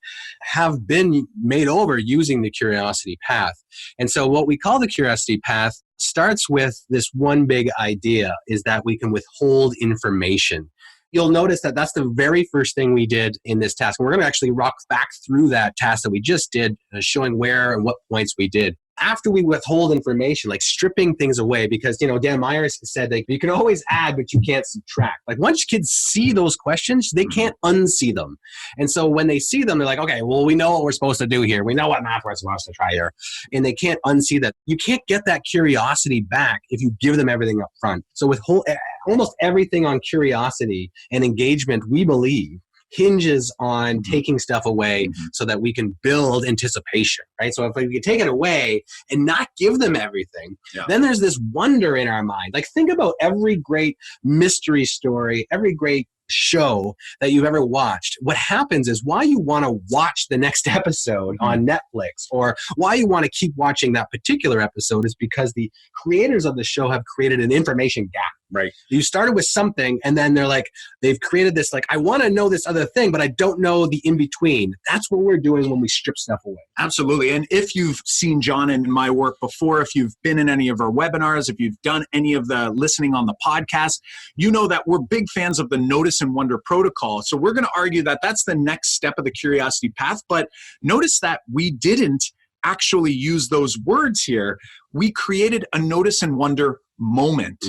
Speaker 3: have been made over using the curiosity path. And so what we call the curiosity path starts with this one big idea, is that we can withhold information. You'll notice that that's the very first thing we did in this task. And we're going to actually rock back through that task that we just did, showing where and what points we did. After we withhold information, like stripping things away, because, Dan Meyer said that you can always add, but you can't subtract. Like once kids see those questions, they can't unsee them. And so when they see them, they're like, okay, well, we know what we're supposed to do here. We know what math we're supposed to try here. And they can't unsee that. You can't get that curiosity back if you give them everything up front. So with almost everything on curiosity and engagement, we believe, hinges on taking stuff away so that we can build anticipation, right? So if we can take it away and not give them everything, then there's this wonder in our mind. Like think about every great mystery story, every great show that you've ever watched. What happens is why you want to watch the next episode on Netflix, or why you want to keep watching that particular episode, is because the creators of the show have created an information gap. Right. You started with something, and then they've created this, I want to know this other thing, but I don't know the in-between. That's what we're doing when we strip stuff away.
Speaker 1: Absolutely. And if you've seen John and my work before, if you've been in any of our webinars, if you've done any of the listening on the podcast, you know that we're big fans of the Notice and Wonder protocol. So we're going to argue that that's the next step of the curiosity path. But notice that we didn't actually use those words here. We created a Notice and Wonder moment,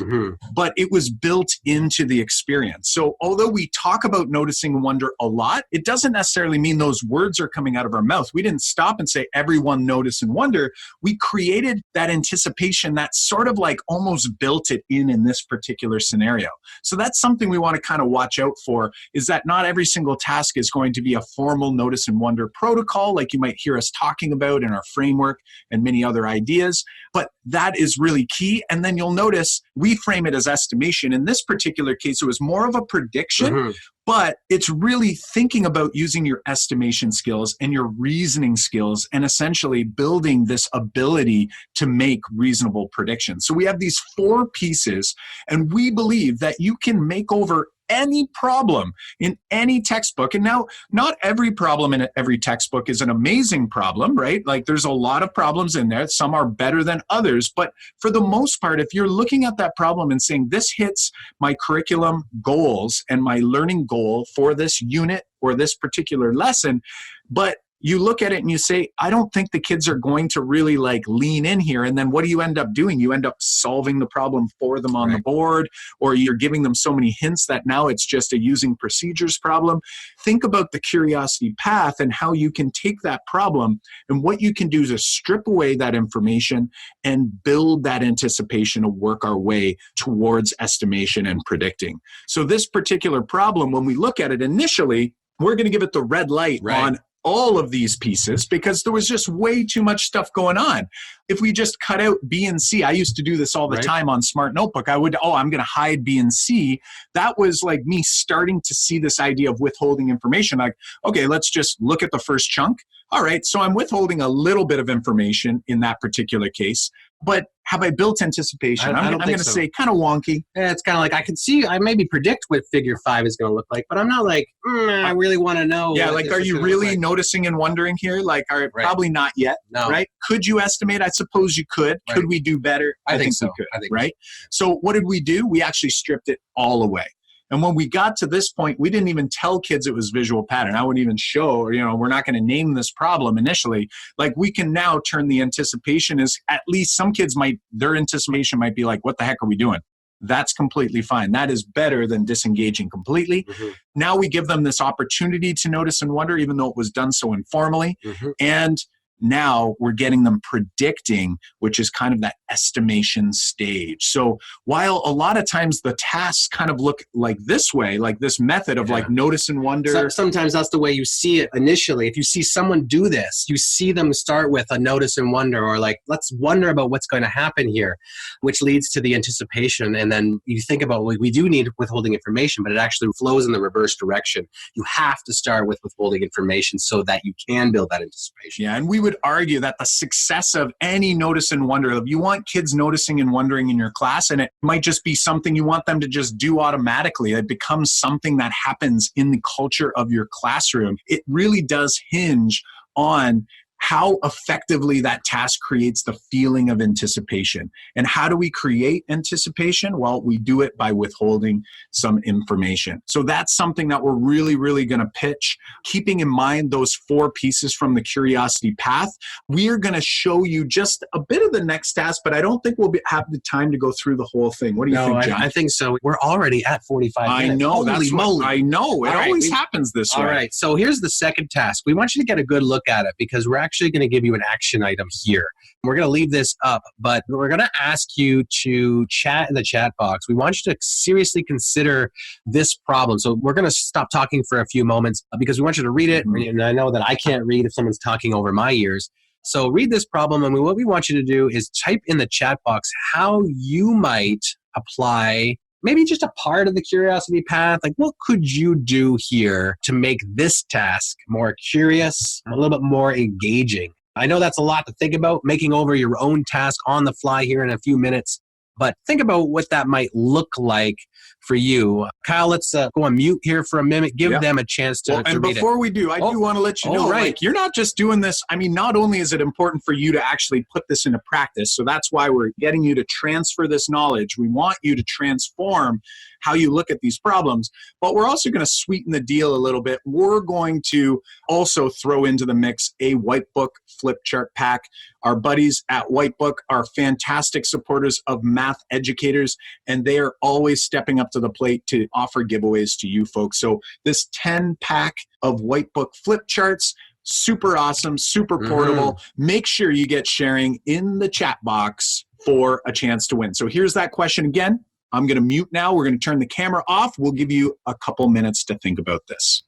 Speaker 1: but it was built into the experience. So although we talk about noticing and wonder a lot, it doesn't necessarily mean those words are coming out of our mouth. We didn't stop and say, everyone notice and wonder. We created that anticipation that sort of almost built it in this particular scenario. So that's something we want to kind of watch out for, is that not every single task is going to be a formal notice and wonder protocol like you might hear us talking about in our framework and many other ideas, but that is really key. And then you'll notice we frame it as estimation. In this particular case, it was more of a prediction, but it's really thinking about using your estimation skills and your reasoning skills and essentially building this ability to make reasonable predictions. So we have these 4 pieces, and we believe that you can make over any problem in any textbook. And now, not every problem in every textbook is an amazing problem, right? There's a lot of problems in there. Some are better than others. But for the most part, if you're looking at that problem and saying, this hits my curriculum goals and my learning goal for this unit or this particular lesson, but you look at it and you say, I don't think the kids are going to really lean in here. And then what do you end up doing? You end up solving the problem for them on the board, or you're giving them so many hints that now it's just a using procedures problem. Think about the curiosity path and how you can take that problem and what you can do to strip away that information and build that anticipation to work our way towards estimation and predicting. So this particular problem, when we look at it initially, we're going to give it the red light on all of these pieces because there was just way too much stuff going on. If we just cut out B and C, I used to do this all the time on Smart Notebook. I'm going to hide B and C. That was like me starting to see this idea of withholding information. Like, okay, let's just look at the first chunk. All right, so I'm withholding a little bit of information in that particular case, but have I built anticipation? I'm going to say kind of wonky.
Speaker 3: Yeah, it's kind of like I maybe predict what figure 5 is going to look like, but I'm not like, I really want to know.
Speaker 1: Yeah, like, are you really noticing and wondering here? Like, probably not yet, right? Could you estimate? I suppose you could. Right. Could we do better?
Speaker 3: I think so.
Speaker 1: We could, right? So what did we do? We actually stripped it all away. And when we got to this point, we didn't even tell kids it was visual pattern. I wouldn't even show, we're not going to name this problem initially. Like, we can now turn the anticipation as at least some kids their anticipation might be like, what the heck are we doing? That's completely fine. That is better than disengaging completely. Mm-hmm. Now we give them this opportunity to notice and wonder, even though it was done so informally. Mm-hmm. And now we're getting them predicting, which is kind of that estimation stage. So while a lot of times the tasks kind of look like this way, like this method of like notice and wonder.
Speaker 3: So sometimes that's the way you see it initially. If you see someone do this, you see them start with a notice and wonder, or like, let's wonder about what's going to happen here, which leads to the anticipation. And then you think about, we do need withholding information, but it actually flows in the reverse direction. You have to start with withholding information so that you can build that anticipation.
Speaker 1: Yeah, and we would argue that the success of any notice and wonder, if you want kids noticing and wondering in your class, and it might just be something you want them to just do automatically, it becomes something that happens in the culture of your classroom. It really does hinge on how effectively that task creates the feeling of anticipation. And how do we create anticipation? Well, we do it by withholding some information. So that's something that we're really, really going to pitch. Keeping in mind those 4 pieces from the curiosity path, we are going to show you just a bit of the next task, but I don't think we'll have the time to go through the whole thing. What do you think, John?
Speaker 3: I think so. We're already at 45 minutes.
Speaker 1: I know. Holy moly. I know. It always happens this way.
Speaker 3: All right. So here's the second task. We want you to get a good look at it because we're actually going to give you an action item here. We're going to leave this up, but we're going to ask you to chat in the chat box. We want you to seriously consider this problem. So we're going to stop talking for a few moments because we want you to read it. And I know that I can't read if someone's talking over my ears. So read this problem, and what we want you to do is type in the chat box how you might apply maybe just a part of the curiosity path. Like, what could you do here to make this task more curious, a little bit more engaging? I know that's a lot to think about, making over your own task on the fly here in a few minutes, but think about what that might look like for you. Kyle, let's go on mute here for a minute. Give them a chance to read it.
Speaker 1: And before we do, I do want to let you know, like, you're not just doing this. I mean, not only is it important for you to actually put this into practice, so that's why we're getting you to transfer this knowledge. We want you to transform how you look at these problems, but we're also going to sweeten the deal a little bit. We're going to also throw into the mix a Whitebook flip chart pack. Our buddies at Whitebook are fantastic supporters of math educators, and they are always stepping up to the plate to offer giveaways to you folks. So this 10-pack of Whitebook flip charts, super awesome, super portable. Make sure you get sharing in the chat box for a chance to win. So here's that question again. I'm going to mute now. We're going to turn the camera off. We'll give you a couple minutes to think about this.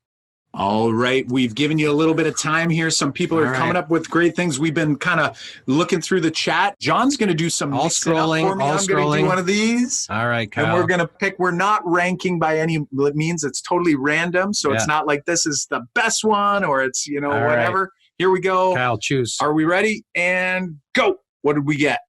Speaker 1: All right. We've given you a little bit of time here. Some people are coming up with great things. We've been kind of looking through the chat. John's going to do some
Speaker 3: scrolling for me.
Speaker 1: I'm going to do one of these.
Speaker 3: All right, Kyle.
Speaker 1: And we're going to pick. We're not ranking by any means. It's totally random. So it's not like this is the best one or it's, whatever. Right. Here we go.
Speaker 3: Kyle, choose.
Speaker 1: Are we ready? And go. What did we get?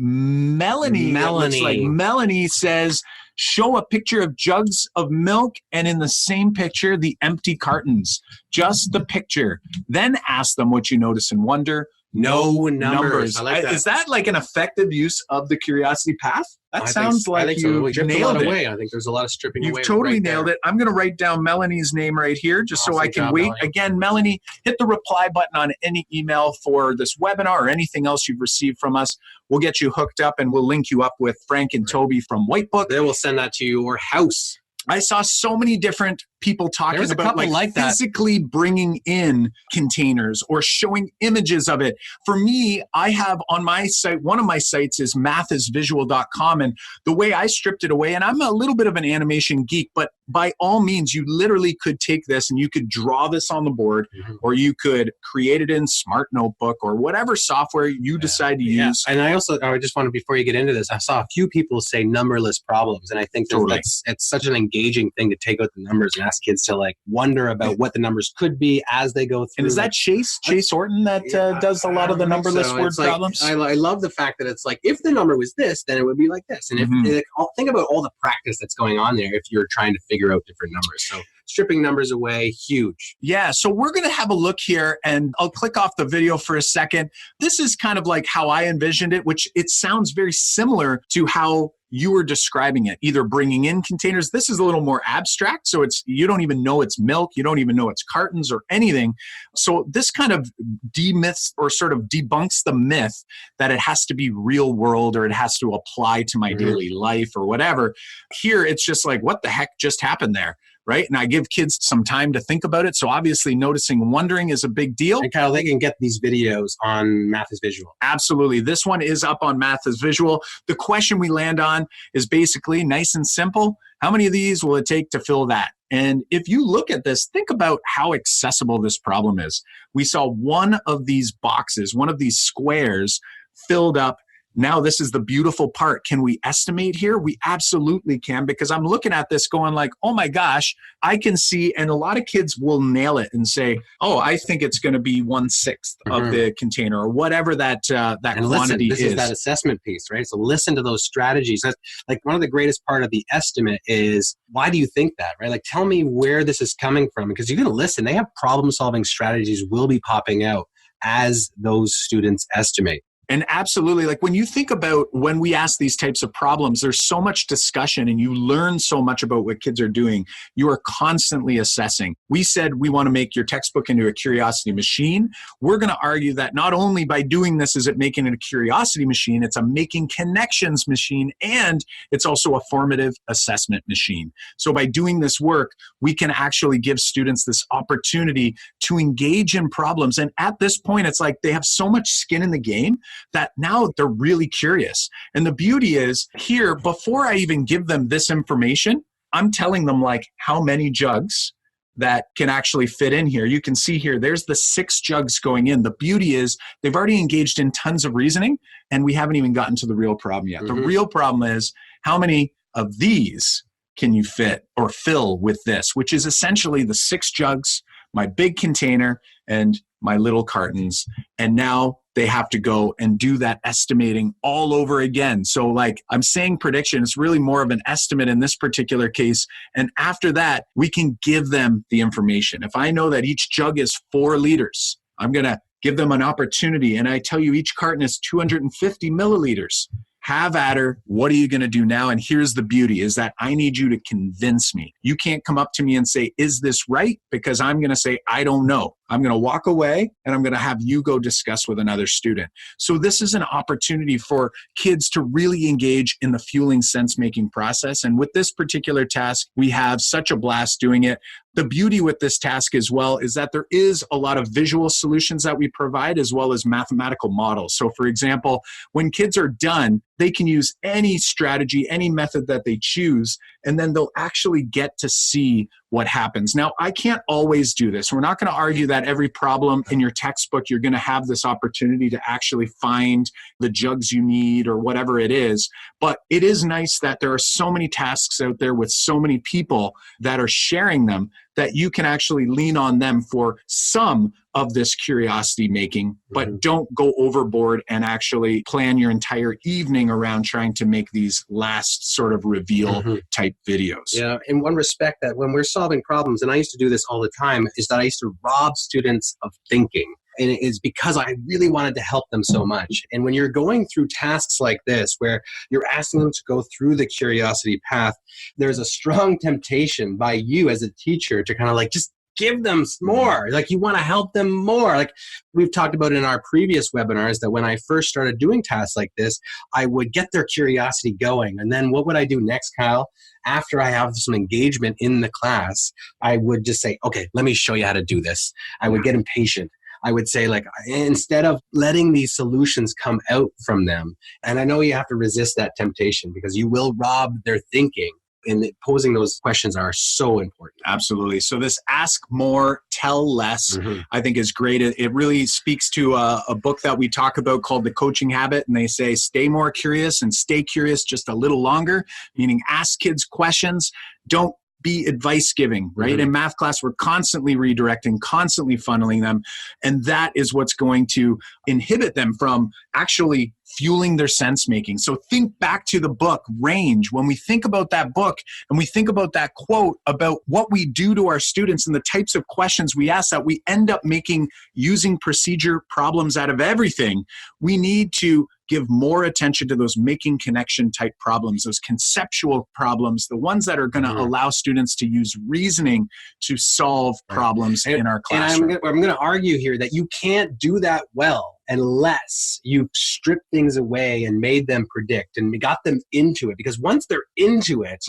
Speaker 1: Melanie. Looks like Melanie says, show a picture of jugs of milk and in the same picture, the empty cartons. Just the picture. Then ask them what you notice and wonder. No numbers.
Speaker 3: I like that.
Speaker 1: Is that like an effective use of the curiosity path? That sounds like you nailed it.
Speaker 3: Away. I think there's a lot of stripping away.
Speaker 1: You've totally nailed it. I'm going to write down Melanie's name right here just so I can wait.
Speaker 3: Melanie.
Speaker 1: Again, Melanie, hit the reply button on any email for this webinar or anything else you've received from us. We'll get you hooked up and we'll link you up with Frank and Toby from Whitebook.
Speaker 3: They will send that to your house.
Speaker 1: I saw so many different people talking about like physically bringing in containers or showing images of it. For me, I have on my site, one of my sites is mathisvisual.com, and the way I stripped it away, and I'm a little bit of an animation geek, but by all means, you literally could take this and you could draw this on the board, or you could create it in Smart Notebook or whatever software you decide to use.
Speaker 3: And I just wanted, before you get into this, I saw a few people say numberless problems. And I think it's such an engaging thing to take out the numbers and ask kids to like wonder about what the numbers could be as they go through.
Speaker 1: And is that Chase Orton that does a lot of the numberless word problems?
Speaker 3: I love the fact that it's like, if the number was this, then it would be like this. And think about all the practice that's going on there if you're trying to figure out different numbers. So stripping numbers away, huge.
Speaker 1: Yeah, so we're going to have a look here, and I'll click off the video for a second. This is kind of like how I envisioned it, which it sounds very similar to how you were describing it, either bringing in containers. This is a little more abstract, so you don't even know it's milk, you don't even know it's cartons or anything. So this kind of demyths or sort of debunks the myth that it has to be real world or it has to apply to my daily life or whatever. Here, it's just like, what the heck just happened there? Right? And I give kids some time to think about it. So obviously noticing and wondering is a big deal.
Speaker 3: And Kyle, they can get these videos on Math is Visual.
Speaker 1: Absolutely. This one is up on Math is Visual. The question we land on is basically nice and simple. How many of these will it take to fill that? And if you look at this, think about how accessible this problem is. We saw one of these boxes, one of these squares filled up. Now, this is the beautiful part. Can we estimate here? We absolutely can, because I'm looking at this going like, oh my gosh, I can see, and a lot of kids will nail it and say, oh, I think it's going to be 1/6 of the container or whatever that quantity
Speaker 3: is. This is that assessment piece, right? So listen to those strategies. That's like one of the greatest part of the estimate is, why do you think that, right? Like, tell me where this is coming from, because you're going to listen. They have problem-solving strategies will be popping out as those students estimate.
Speaker 1: And absolutely, like when you think about when we ask these types of problems, there's so much discussion and you learn so much about what kids are doing. You are constantly assessing. We said we want to make your textbook into a curiosity machine. We're going to argue that not only by doing this is it making it a curiosity machine, it's a making connections machine, and it's also a formative assessment machine. So by doing this work, we can actually give students this opportunity to engage in problems. And at this point, it's like they have so much skin in the game that now they're really curious. And the beauty is here, before I even give them this information, I'm telling them like how many jugs that can actually fit in here. You can see here, there's the 6 jugs going in. The beauty is they've already engaged in tons of reasoning and we haven't even gotten to the real problem yet. The real problem is how many of these can you fit or fill with this, which is essentially the 6 jugs, my big container, and my little cartons. And now they have to go and do that estimating all over again. So like I'm saying prediction, it's really more of an estimate in this particular case. And after that, we can give them the information. If I know that each jug is 4 liters, I'm going to give them an opportunity. And I tell you, each carton is 250 milliliters. Have at her. What are you going to do now? And here's the beauty is that I need you to convince me. You can't come up to me and say, is this right? Because I'm going to say, I don't know. I'm going to walk away and I'm going to have you go discuss with another student. So this is an opportunity for kids to really engage in the fueling sense-making process. And with this particular task, we have such a blast doing it. The beauty with this task as well is that there is a lot of visual solutions that we provide as well as mathematical models. So for example, when kids are done, they can use any strategy, any method that they choose, and then they'll actually get to see what happens. Now, I can't always do this. We're not going to argue that every problem in your textbook, you're going to have this opportunity to actually find the jugs you need or whatever it is. But it is nice that there are so many tasks out there with so many people that are sharing them that you can actually lean on them for some of this curiosity making, but don't go overboard and actually plan your entire evening around trying to make these last sort of reveal type videos.
Speaker 3: Yeah, in one respect that when we're solving problems, and I used to do this all the time, is that I used to rob students of thinking. And it is because I really wanted to help them so much. And when you're going through tasks like this, where you're asking them to go through the curiosity path, there's a strong temptation by you as a teacher to kind of like just give them more. Like you want to help them more. Like we've talked about in our previous webinars that when I first started doing tasks like this, I would get their curiosity going. And then what would I do next, Kyle? After I have some engagement in the class, I would just say, okay, let me show you how to do this. I would get impatient. I would say, like, instead of letting these solutions come out from them, and I know you have to resist that temptation because you will rob their thinking. And posing those questions are so important.
Speaker 1: Absolutely. So this ask more, tell less, I think is great. It really speaks to a book that we talk about called The Coaching Habit. And they say, stay more curious and stay curious just a little longer, meaning ask kids questions. Don't be advice giving, right? In math class, we're constantly redirecting, constantly funneling them. And that is what's going to inhibit them from actually fueling their sense making. So think back to the book Range. When we think about that book and we think about that quote about what we do to our students and the types of questions we ask, that we end up using procedure problems out of everything. We need to give more attention to those making connection type problems, those conceptual problems, the ones that are going to allow students to use reasoning to solve problems in our classroom.
Speaker 3: And I'm going to argue here that you can't do that well unless you strip things away and made them predict and got them into it. Because once they're into it,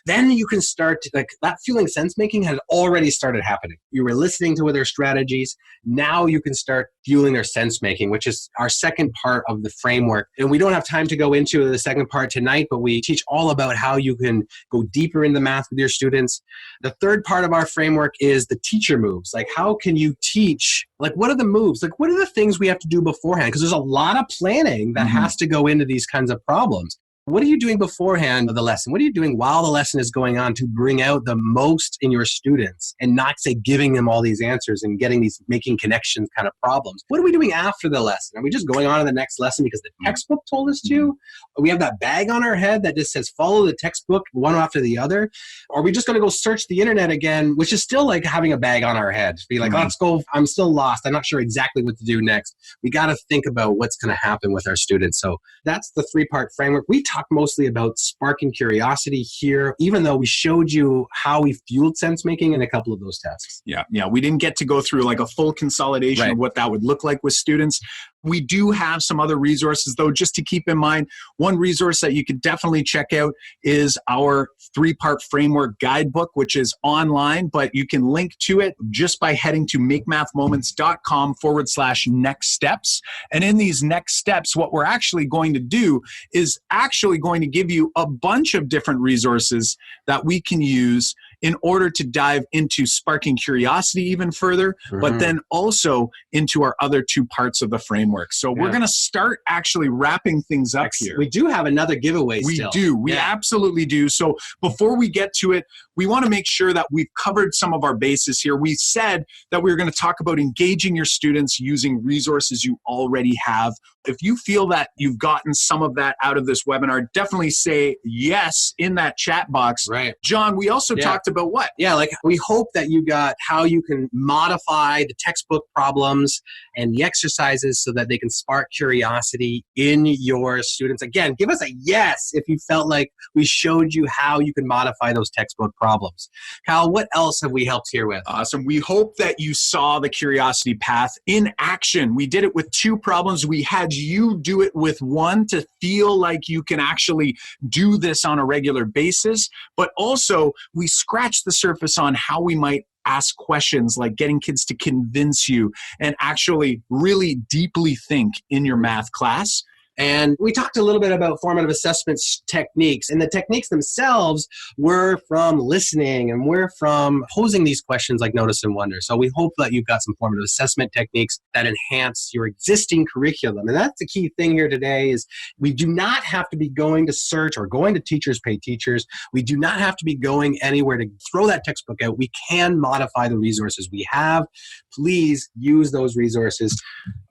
Speaker 3: then you can start to, like, that fueling sense making had already started happening. You were listening to their strategies. Now you can start fueling their sense making, which is our second part of the framework. And we don't have time to go into the second part tonight, but we teach all about how you can go deeper into math with your students. The third part of our framework is the teacher moves. Like, how can you teach? Like, what are the moves? Like, what are the things we have to do beforehand? Because there's a lot of planning that has to go into these kinds of problems. What are you doing beforehand of the lesson? What are you doing while the lesson is going on to bring out the most in your students and not, say, giving them all these answers and getting these making connections kind of problems? What are we doing after the lesson? Are we just going on to the next lesson because the textbook told us to? We have that bag on our head that just says follow the textbook one after the other? Or are we just going to go search the internet again, which is still like having a bag on our head? Be like, let's go. I'm still lost. I'm not sure exactly what to do next. We got to think about what's going to happen with our students. So that's the three-part framework. We talk mostly about sparking curiosity here, even though we showed you how we fueled sense making in a couple of those tasks.
Speaker 1: Yeah. We didn't get to go through like a full consolidation of what that would look like with students. We do have some other resources, though, just to keep in mind. One resource that you could definitely check out is our three-part framework guidebook, which is online, but you can link to it just by heading to makemathmoments.com/next steps. And in these next steps, what we're actually going to do is actually going to give you a bunch of different resources that we can use in order to dive into sparking curiosity even further, but then also into our other two parts of the framework. So we're going to start actually wrapping things up here.
Speaker 3: We do have another giveaway
Speaker 1: We
Speaker 3: still.
Speaker 1: do. We absolutely do. So before we get to it, we want to make sure that we've covered some of our bases here. We said that we were going to talk about engaging your students using resources you already have. If you feel that you've gotten some of that out of this webinar, definitely say yes in that chat box.
Speaker 3: Right.
Speaker 1: John, we also talked about what?
Speaker 3: Yeah, like we hope that you got how you can modify the textbook problems and the exercises so that they can spark curiosity in your students. Again, give us a yes if you felt like we showed you how you can modify those textbook problems. Kyle, what else have we helped here with?
Speaker 1: Awesome. We hope that you saw the curiosity path in action. We did it with two problems. We had you do it with one to feel like you can actually do this on a regular basis, but also we scratched the surface on how we might ask questions, like getting kids to convince you and actually really deeply think in your math class.
Speaker 3: And we talked a little bit about formative assessment techniques, and the techniques themselves were from listening and we're from posing these questions like notice and wonder. So we hope that you've got some formative assessment techniques that enhance your existing curriculum. And that's the key thing here today is we do not have to be going to search or going to Teachers Pay Teachers. We do not have to be going anywhere to throw that textbook out. We can modify the resources we have. Please use those resources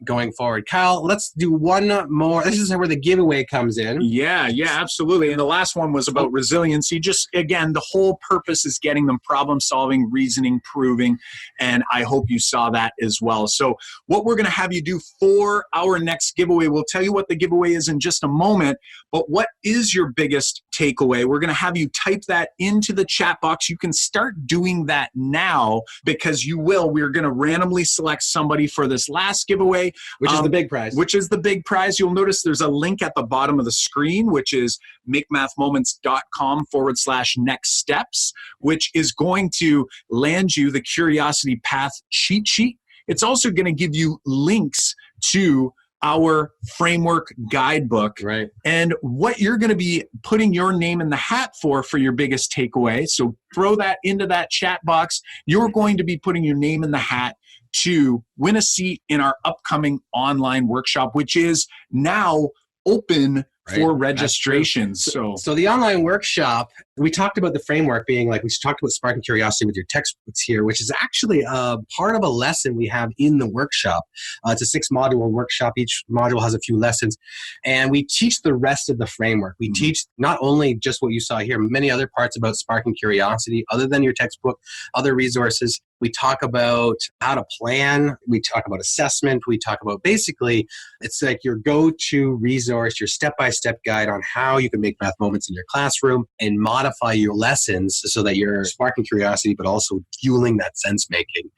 Speaker 3: going forward. Kyle, let's do one more. This is where the giveaway comes in.
Speaker 1: Yeah, absolutely. And the last one was about resiliency. Just, again, the whole purpose is getting them problem solving, reasoning, proving, and I hope you saw that as well. So what we're going to have you do for our next giveaway, we'll tell you what the giveaway is in just a moment, but what is your biggest takeaway? We're going to have you type that into the chat box. You can start doing that now because you will. We're going to randomly select somebody for this last giveaway.
Speaker 3: Which is the big prize.
Speaker 1: Which is the big prize. You'll notice there's a link at the bottom of the screen, which is makemathmoments.com/next steps, which is going to land you the Curiosity Path cheat sheet. It's also going to give you links to our framework guidebook.
Speaker 3: Right.
Speaker 1: And what you're going to be putting your name in the hat for your biggest takeaway. So throw that into that chat box. You're going to be putting your name in the hat to win a seat in our upcoming online workshop, which is now open for registration. So
Speaker 3: the online workshop, we talked about the framework being like, we talked about sparking curiosity with your textbooks here, which is actually a part of a lesson we have in the workshop. It's a 6-module workshop. Each module has a few lessons. And we teach the rest of the framework. We teach not only just what you saw here, many other parts about sparking curiosity, other than your textbook, other resources. We talk about how to plan. We talk about assessment. We talk about basically, it's like your go-to resource, your step-by-step guide on how you can make math moments in your classroom and modify your lessons so that you're sparking curiosity, but also fueling that sense making.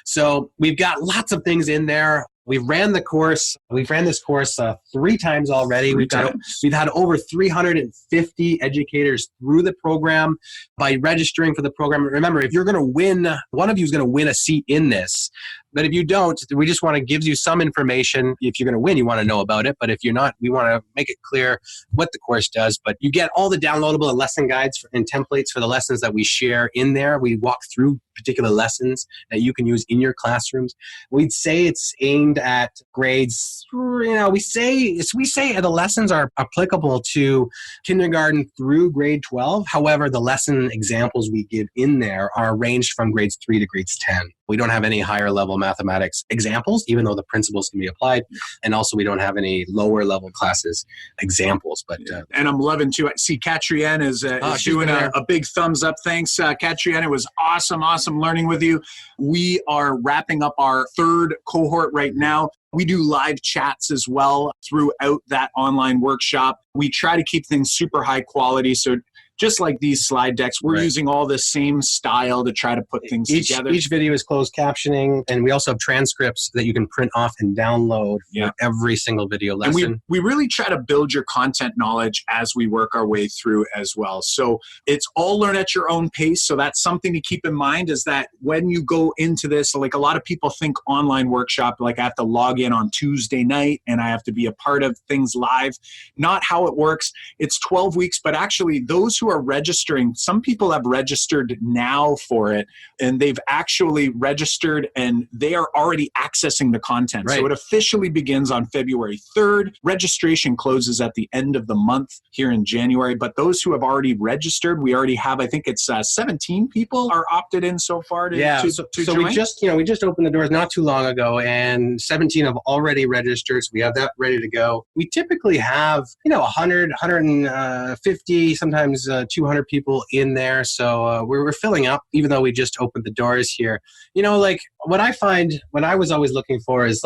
Speaker 3: So we've got lots of things in there. We've ran this course 3 times already. We've had over 350 educators through the program by registering for the program. Remember, if you're going to win, one of you is going to win a seat in this. But if you don't, we just want to give you some information. If you're going to win, you want to know about it. But if you're not, we want to make it clear what the course does. But you get all the downloadable and lesson guides and templates for the lessons that we share in there. We walk through particular lessons that you can use in your classrooms. We'd say it's aimed at grades, we say the lessons are applicable to kindergarten through grade 12. However, the lesson examples we give in there are ranged from grades 3 to grades 10. We don't have any higher level mathematics examples, even though the principles can be applied. And also we don't have any lower level classes examples. But
Speaker 1: and I'm loving to see Catrienne is doing a big thumbs up. Thanks, Catrienne. It was awesome learning with you. We are wrapping up our 3rd cohort right now. We do live chats as well throughout that online workshop. We try to keep things super high quality. So just like these slide decks, we're using all the same style to try to put things together.
Speaker 3: Each video is closed captioning, and we also have transcripts that you can print off and download for every single video lesson.
Speaker 1: And we really try to build your content knowledge as we work our way through as well. So it's all learn at your own pace. So that's something to keep in mind, is that when you go into this, like a lot of people think online workshop, like I have to log in on Tuesday night and I have to be a part of things live. Not how it works. It's 12 weeks, but actually those who are registering, some people have registered now for it, and they've actually registered and they are already accessing the content. So it officially begins on February 3rd. Registration closes at the end of the month here in January, but those who have already registered, we already have, I think it's 17 people are opted in so far to join.
Speaker 3: We just opened the doors not too long ago, and 17 have already registered. So we have that ready to go. We typically have 100, 150, sometimes 200 people in there. So we're filling up, even though we just opened the doors here. What I find, what I was always looking for is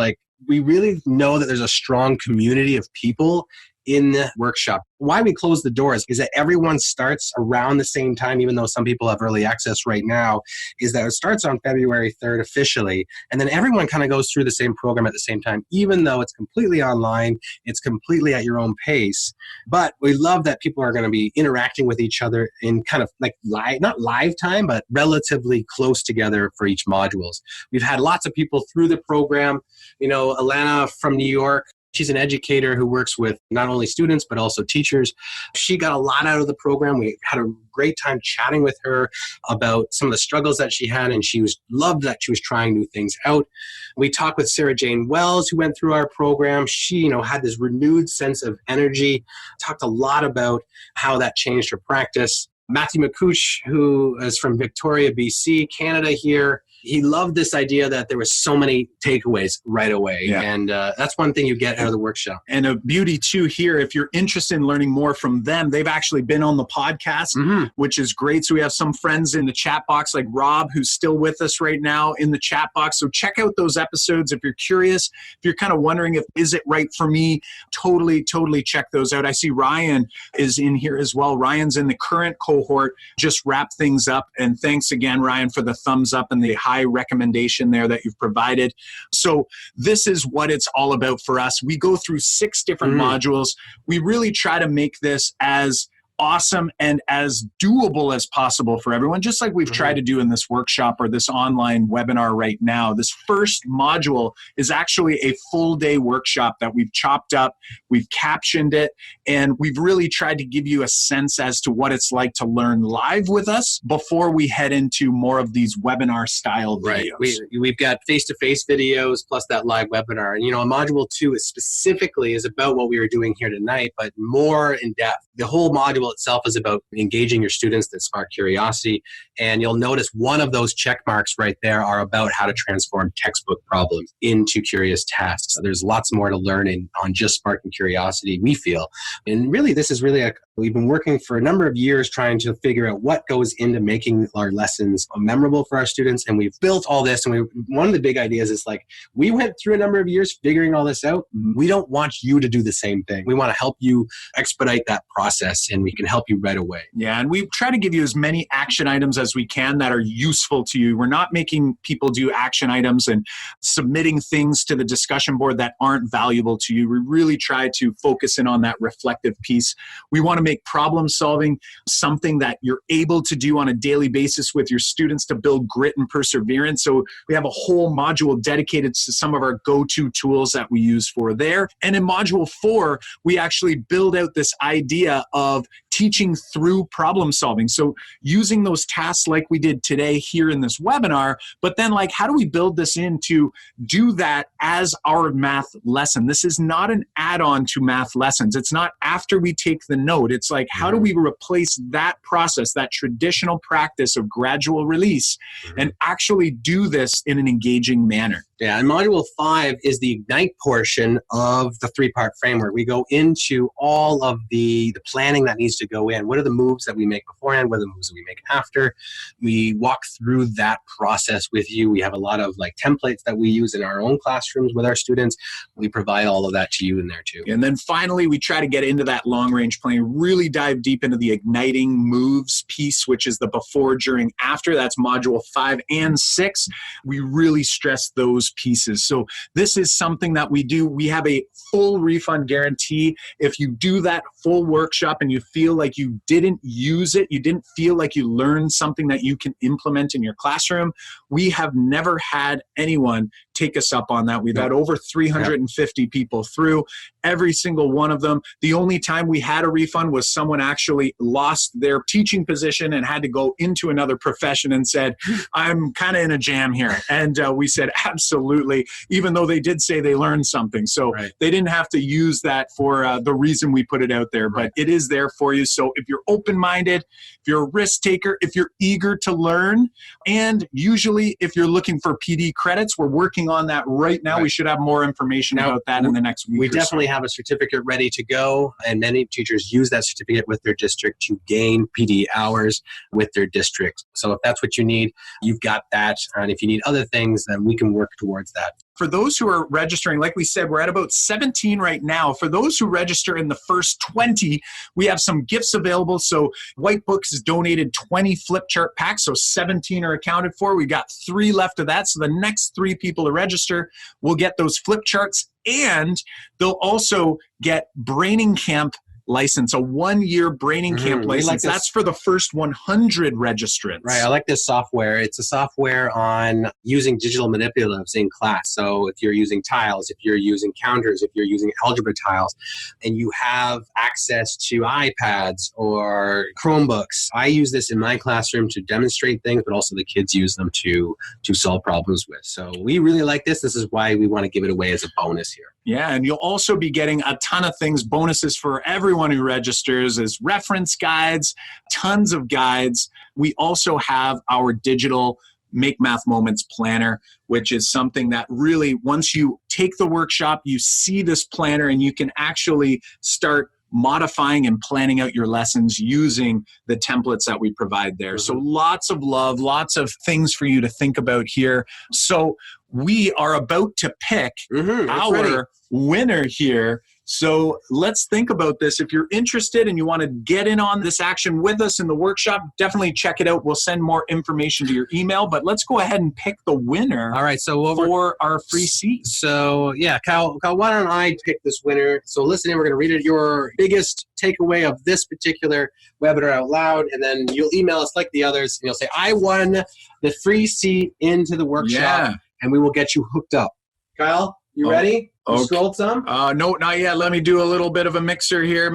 Speaker 3: we really know that there's a strong community of people in the workshop. Why we close the doors is that everyone starts around the same time, even though some people have early access right now, is that it starts on February 3rd officially, and then everyone kind of goes through the same program at the same time, even though it's completely online, it's completely at your own pace. But we love that people are going to be interacting with each other in kind of not live time, but relatively close together for each modules. We've had lots of people through the program. Alana from New York, she's an educator who works with not only students, but also teachers. She got a lot out of the program. We had a great time chatting with her about some of the struggles that she had, and loved that she was trying new things out. We talked with Sarah Jane Wells, who went through our program. She, had this renewed sense of energy, talked a lot about how that changed her practice. Matthew McCouch, who is from Victoria, BC, Canada here, he loved this idea that there was so many takeaways right away. Yeah. And that's one thing you get out of the workshop.
Speaker 1: And a beauty too here, if you're interested in learning more from them, they've actually been on the podcast, which is great. So we have some friends in the chat box, like Rob, who's still with us right now in the chat box. So check out those episodes if you're curious. If you're kind of wondering is it right for me, totally check those out. I see Ryan is in here as well. Ryan's in the current cohort, just wrap things up. And thanks again, Ryan, for the thumbs up and the high recommendation there that you've provided. So this is what it's all about for us. We go through 6 different modules. We really try to make this as awesome and as doable as possible for everyone, just like we've tried to do in this workshop or this online webinar right now. This first module is actually a full day workshop that we've chopped up, we've captioned it, and we've really tried to give you a sense as to what it's like to learn live with us before we head into more of these webinar style videos.
Speaker 3: Right. We've got face-to-face videos plus that live webinar. And, module 2 is specifically about what we were doing here tonight, but more in depth. The whole module itself is about engaging your students that spark curiosity. And you'll notice one of those check marks right there are about how to transform textbook problems into curious tasks. So there's lots more to learn on just sparking curiosity, we feel. And really, this is really we've been working for a number of years trying to figure out what goes into making our lessons memorable for our students. And we've built all this. And one of the big ideas is we went through a number of years figuring all this out. We don't want you to do the same thing. We want to help you expedite that process, and we can help you right away.
Speaker 1: Yeah, and we try to give you as many action items as we can that are useful to you. We're not making people do action items and submitting things to the discussion board that aren't valuable to you. We really try to focus in on that reflective piece. We want to make problem solving something that you're able to do on a daily basis with your students to build grit and perseverance. So we have a whole module dedicated to some of our go-to tools that we use for there. And in module 4, we actually build out this idea of teaching through problem solving. So using those tasks like we did today here in this webinar, but then how do we build this in to do that as our math lesson? This is not an add-on to math lessons. It's not after we take the note. It's how do we replace that process, that traditional practice of gradual release, and actually do this in an engaging manner?
Speaker 3: Yeah, and Module 5 is the Ignite portion of the 3-part framework. We go into all of the planning that needs to go in. What are the moves that we make beforehand? What are the moves that we make after? We walk through that process with you. We have a lot of templates that we use in our own classrooms with our students. We provide all of that to you in there too.
Speaker 1: And then finally, we try to get into that long-range planning, really dive deep into the igniting moves piece, which is the before, during, after. That's Module 5 and 6. We really stress those pieces. So this is something that we do. We have a full refund guarantee. If you do that full workshop and you feel like you didn't use it, you didn't feel like you learned something that you can implement in your classroom, we have never had anyone take us up on that. We've had over 350 people through, every single one of them. The only time we had a refund was someone actually lost their teaching position and had to go into another profession and said, I'm kind of in a jam here. And we said, absolutely, even though they did say they learned something. So they didn't have to use that for the reason we put it out there, but it is there for you. So if you're open-minded, if you're a risk taker, if you're eager to learn, and usually if you're looking for PD credits, we're working on that right now. We should have more information about that in the next week.
Speaker 3: We definitely have a certificate ready to go, and many teachers use that certificate with their district to gain PD hours with their district. So if that's what you need, you've got that. And if you need other things, then we can work towards that.
Speaker 1: For those who are registering, like we said, we're at about 17 right now. For those who register in the first 20, we have some gifts available. So White Books has donated 20 flip chart packs, so 17 are accounted for. We got 3 left of that. So the next 3 people to register will get those flip charts, and they'll also get Braining Camp license, a 1-year Braining Camp license. That's for the first 100 registrants.
Speaker 3: Right. I like this software. It's a software on using digital manipulatives in class. So if you're using tiles, if you're using counters, if you're using algebra tiles, and you have access to iPads or Chromebooks, I use this in my classroom to demonstrate things, but also the kids use them to solve problems with. So we really like this. This is why we want to give it away as a bonus here.
Speaker 1: Yeah, and you'll also be getting a ton of things, bonuses for everyone who registers, as reference guides, tons of guides. We also have our digital Make Math Moments planner, which is something that really, once you take the workshop, you see this planner and you can actually start modifying and planning out your lessons using the templates that we provide there. So lots of love, lots of things for you to think about here. So we are about to pick our winner here So let's think about this. If you're interested and you want to get in on this action with us in the workshop, definitely check it out. We'll send more information to your email, but let's go ahead and pick the winner.
Speaker 3: All right, so
Speaker 1: for our free seat.
Speaker 3: So yeah, Kyle, why don't I pick this winner? So listen in, we're going to read it, your biggest takeaway of this particular webinar out loud, and then you'll email us like the others, and you'll say, I won the free seat into the workshop, and we will get you hooked up. Kyle, you ready? You scrolled some?
Speaker 1: No, not yet. Let me do a little bit of a mixer here.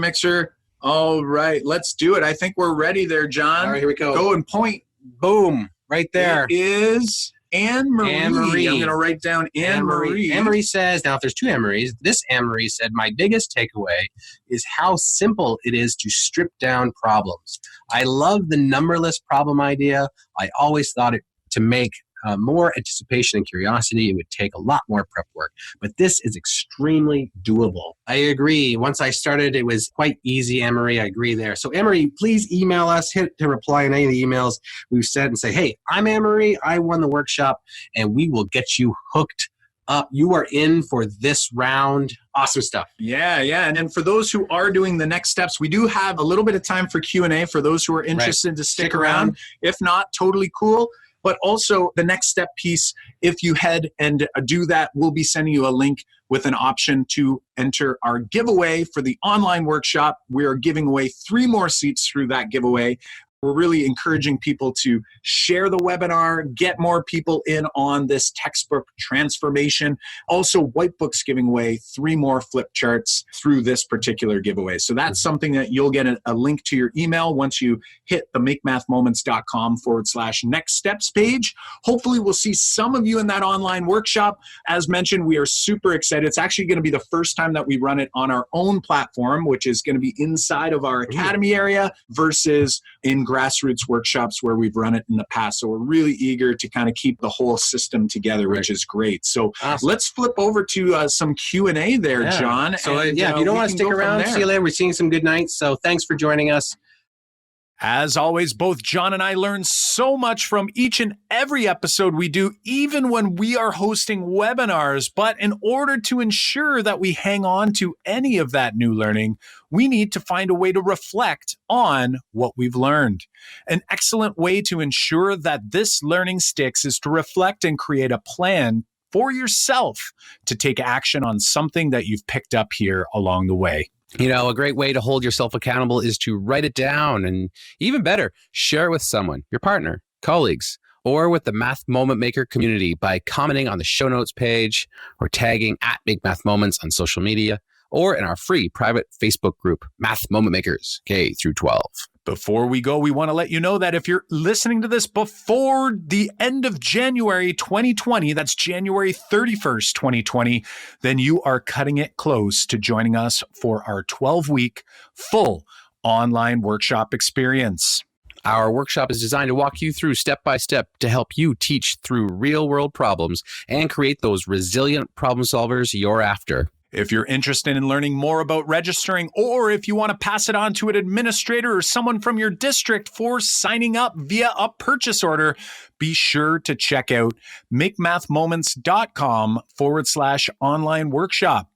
Speaker 1: All right, let's do it. I think we're ready there, John.
Speaker 3: All right, here we go.
Speaker 1: Go and point.
Speaker 3: Boom, right there.
Speaker 1: It is Anne-Marie.
Speaker 3: Anne-Marie.
Speaker 1: I'm going to write down Anne-Marie.
Speaker 3: Anne-Marie says, now if there's two Anne-Maries, this Anne-Marie said, my biggest takeaway is how simple it is to strip down problems. I love the numberless problem idea. I always thought it to make more anticipation and curiosity, it would take a lot more prep work. But this is extremely doable. I agree. Once I started, it was quite easy, Anne-Marie. I agree there. So Anne-Marie, please email us, hit to reply on any of the emails we've sent and say, hey, I'm Anne-Marie. I won the workshop, and we will get you hooked up. You are in for this round. Awesome stuff.
Speaker 1: Yeah. And for those who are doing the next steps, we do have a little bit of time for Q&A for those who are interested to stick around. If not, totally cool. But also the next step piece, if you head and do that, we'll be sending you a link with an option to enter our giveaway for the online workshop. We are giving away 3 more seats through that giveaway. We're really encouraging people to share the webinar, get more people in on this textbook transformation. Also, Whitebook's giving away 3 more flip charts through this particular giveaway. So that's something that you'll get a link to your email once you hit the makemathmoments.com/next steps page. Hopefully, we'll see some of you in that online workshop. As mentioned, we are super excited. It's actually going to be the first time that we run it on our own platform, which is going to be inside of our academy area versus in grassroots workshops where we've run it in the past. So we're really eager to kind of keep the whole system together, which is great. So let's flip over to some Q&A there, John.
Speaker 3: So if you don't want to stick around, see you later. We're seeing some good nights. So thanks for joining us.
Speaker 1: As always, both John and I learn so much from each and every episode we do, even when we are hosting webinars. But in order to ensure that we hang on to any of that new learning, we need to find a way to reflect on what we've learned. An excellent way to ensure that this learning sticks is to reflect and create a plan for yourself to take action on something that you've picked up here along the way.
Speaker 2: You know, a great way to hold yourself accountable is to write it down, and even better, share it with someone, your partner, colleagues, or with the Math Moment Maker community by commenting on the show notes page or tagging at Make Math Moments on social media or in our free private Facebook group, Math Moment Makers, K through 12.
Speaker 1: Before we go, we want to let you know that if you're listening to this before the end of January 2020, that's January 31st, 2020, then you are cutting it close to joining us for our 12-week full online workshop experience.
Speaker 2: Our workshop is designed to walk you through step by step to help you teach through real-world problems and create those resilient problem solvers you're after.
Speaker 1: If you're interested in learning more about registering, or if you want to pass it on to an administrator or someone from your district for signing up via a purchase order, be sure to check out makemathmoments.com/online workshop.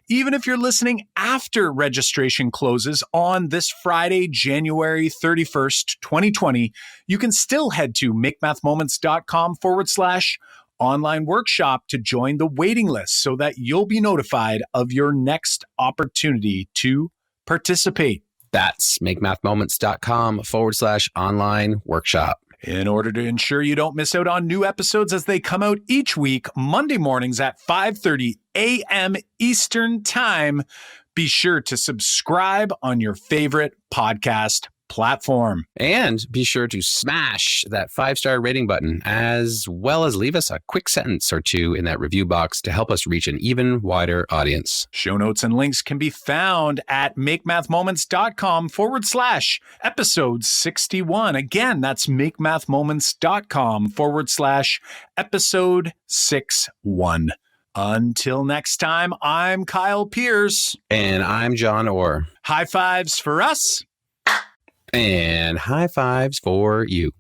Speaker 1: Even if you're listening after registration closes on this Friday, January 31st, 2020, you can still head to makemathmoments.com/online workshop to join the waiting list so that you'll be notified of your next opportunity to participate.
Speaker 2: That's makemathmoments.com/online workshop.
Speaker 1: In order to ensure you don't miss out on new episodes as they come out each week, Monday mornings at 5:30 a.m. Eastern Time, be sure to subscribe on your favorite podcast platform.
Speaker 2: And be sure to smash that 5-star rating button, as well as leave us a quick sentence or two in that review box to help us reach an even wider audience.
Speaker 1: Show notes and links can be found at makemathmoments.com/episode 61. Again, that's makemathmoments.com/episode 61. Until next time, I'm Kyle Pierce.
Speaker 2: And I'm John Orr.
Speaker 1: High fives for us.
Speaker 2: And high fives for you.